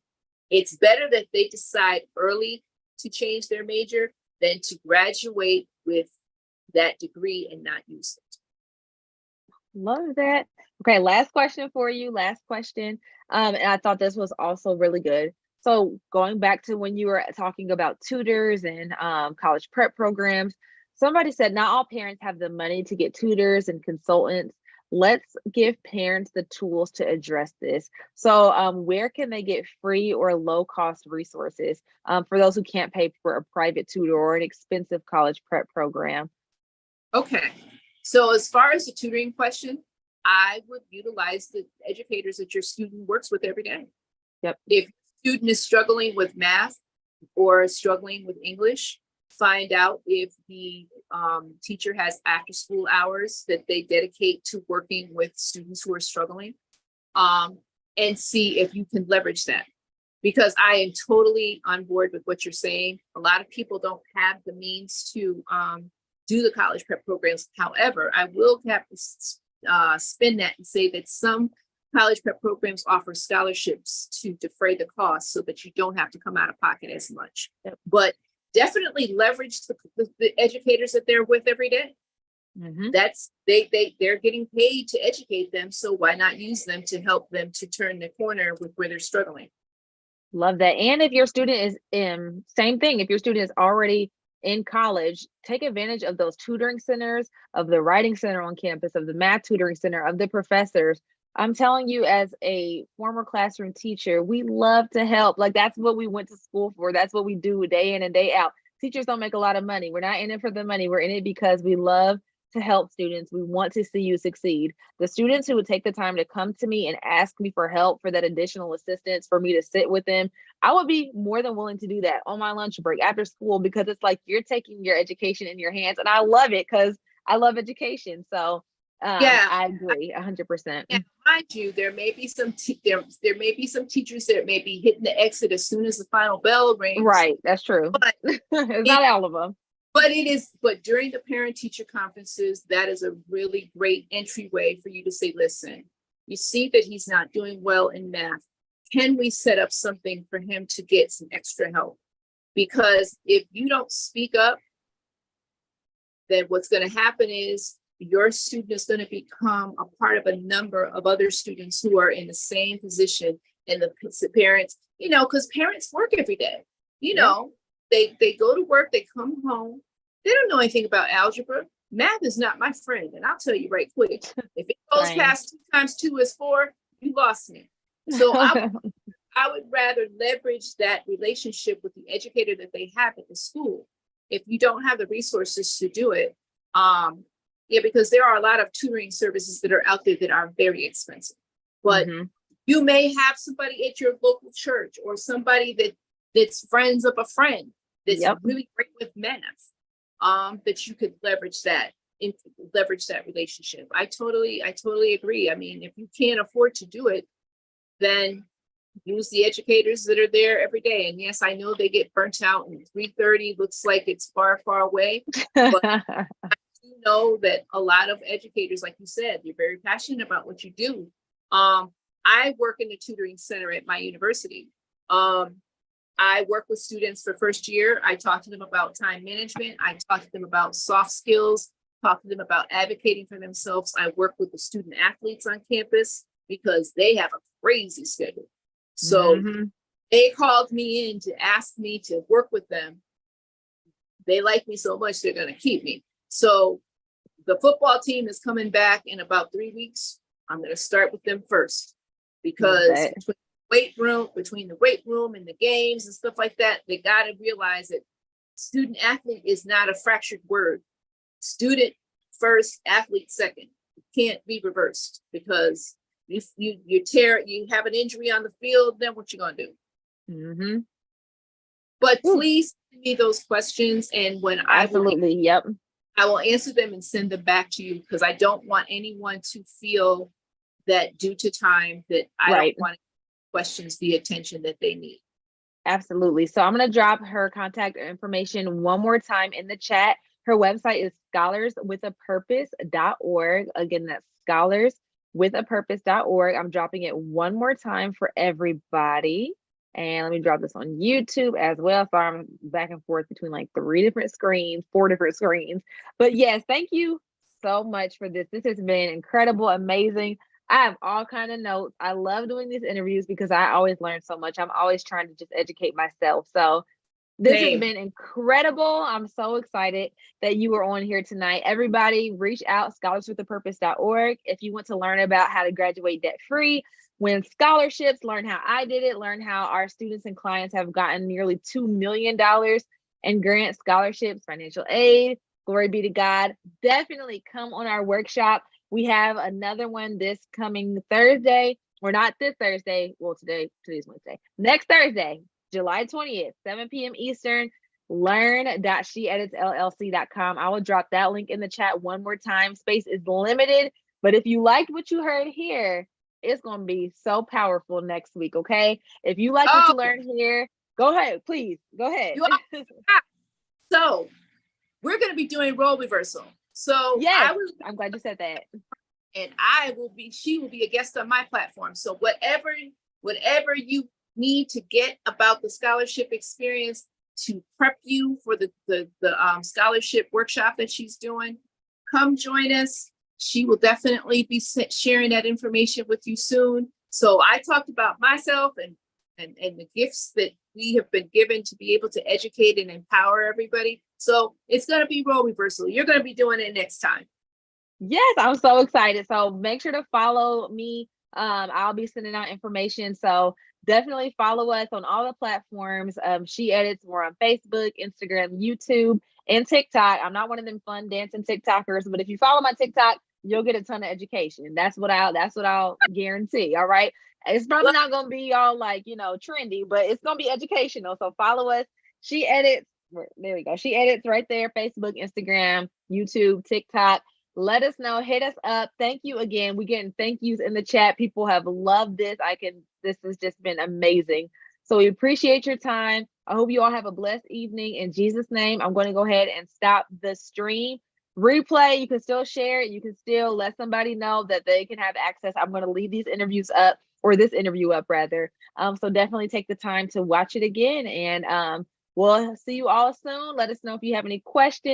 It's better that they decide early to change their major than to graduate with that degree and not use it. Love that. Okay, last question for you. Last question. And I thought this was also really good. So going back to when you were talking about tutors and college prep programs, somebody said not all parents have the money to get tutors and consultants. Let's give parents the tools to address this. So where can they get free or low cost resources for those who can't pay for a private tutor or an expensive college prep program? Okay. So as far as the tutoring question, I would utilize the educators that your student works with every day. Yep. If your student is struggling with math or struggling with English, find out if the teacher has after school hours that they dedicate to working with students who are struggling, and see if you can leverage that. Because I am totally on board with what you're saying. A lot of people don't have the means to do the college prep programs. However, I will have to spin that and say that some college prep programs offer scholarships to defray the cost so that you don't have to come out of pocket as much. Yep. But definitely leverage the educators that they're with every day. Mm-hmm. That's they're getting paid to educate them, so why not use them to help them to turn the corner with where they're struggling. Love that. And if your student is same thing, if your student is already in college, take advantage of those tutoring centers, of the writing center on campus, of the math tutoring center, of the professors. I'm telling you, as a former classroom teacher, we love to help. Like, that's what we went to school for. That's what we do day in and day out. Teachers don't make a lot of money. We're not in it for the money. We're in it because we love to help students. We want to see you succeed. The students who would take the time to come to me and ask me for help, for that additional assistance, for me to sit with them, I would be more than willing to do that on my lunch break after school, because it's like you're taking your education in your hands. And I love it because I love education. So I agree 100%. And mind you, there may be some there may be some teachers that may be hitting the exit as soon as the final bell rings. Right, that's true. But it's not all of them. But during the parent teacher conferences, that is a really great entryway for you to say, listen, you see that he's not doing well in math. Can we set up something for him to get some extra help? Because if you don't speak up, then what's going to happen is your student is going to become a part of a number of other students who are in the same position. And the parents, because parents work every day, they go to work, they come home, they don't know anything about algebra. Math is not my friend. And I'll tell you right quick, if it goes past 2 times 2 is 4, you lost me. So I would rather leverage that relationship with the educator that they have at the school. If you don't have the resources to do it, because there are a lot of tutoring services that are out there that are very expensive. But you may have somebody at your local church or somebody that's friends of a friend that's really great with math, that you could leverage that relationship. I totally agree. I mean, if you can't afford to do it, then use the educators that are there every day. And yes, I know they get burnt out, and 3:30 looks like it's far, far away. But I do know that a lot of educators, like you said, you're very passionate about what you do. I work in the tutoring center at my university. I work with students for first year. I talk to them about time management. I talk to them about soft skills, talk to them about advocating for themselves. I work with the student athletes on campus because they have a crazy schedule. So they called me in to ask me to work with them. They like me so much, they're going to keep me. So the football team is coming back in about 3 weeks. I'm going to start with them first, because between the weight room and the games and stuff like that, they got to realize that student athlete is not a fractured word. Student first, athlete second. It can't be reversed, because if you have an injury on the field, then what you gonna do? But please send me those questions, and when I will answer them and send them back to you, because I don't want anyone to feel that due to time that I don't want questions the attention that they need. Absolutely. So I'm going to drop her contact information one more time in the chat. Her website is scholarswithapurpose.org. Again, that's scholarswithapurpose.org. I'm dropping it one more time for everybody. And let me drop this on YouTube as well. So I'm back and forth between like 4 different screens. But yes, thank you so much for this. This has been incredible, amazing. I have all kind of notes. I love doing these interviews because I always learn so much. I'm always trying to just educate myself. So this has been incredible. I'm so excited that you were on here tonight. Everybody, reach out, scholarswithapurpose.org. If you want to learn about how to graduate debt-free, win scholarships, learn how I did it, learn how our students and clients have gotten nearly $2 million in grant scholarships, financial aid. Glory be to God. Definitely come on our workshop. We have another one this coming Thursday, or not this Thursday. Well, today's Wednesday. Next Thursday, July 20th, 7 p.m. Eastern. Learn.SheEditsLLC.com. I will drop that link in the chat one more time. Space is limited, but if you liked what you heard here, it's going to be so powerful next week, okay? If you like what you learned here, go ahead, please. Go ahead. So we're going to be doing role reversal. So yes, I'm glad you said that. And she will be a guest on my platform. So whatever you need to get about the scholarship experience to prep you for the scholarship workshop that she's doing, come join us. She will definitely be sharing that information with you soon. So I talked about myself and the gifts that we have been given to be able to educate and empower everybody. So it's going to be role reversal. You're going to be doing it next time. Yes, I'm so excited. So make sure to follow me. I'll be sending out information. So definitely follow us on all the platforms. SheEdits. We're on Facebook, Instagram, YouTube, and TikTok. I'm not one of them fun dancing TikTokers, but if you follow my TikTok, you'll get a ton of education. That's what I'll guarantee. All right. It's probably not going to be all like, trendy, but it's going to be educational. So follow us. SheEdits. There we go. SheEdits right there. Facebook, Instagram, YouTube, TikTok. Let us know. Hit us up. Thank you again. We're getting thank yous in the chat. People have loved this. This has just been amazing. So we appreciate your time. I hope you all have a blessed evening. In Jesus' name, I'm going to go ahead and stop the stream. Replay, you can still share it. You can still let somebody know that they can have access. I'm going to leave these interviews up, or this interview up rather. So definitely take the time to watch it again. And We'll see you all soon. Let us know if you have any questions.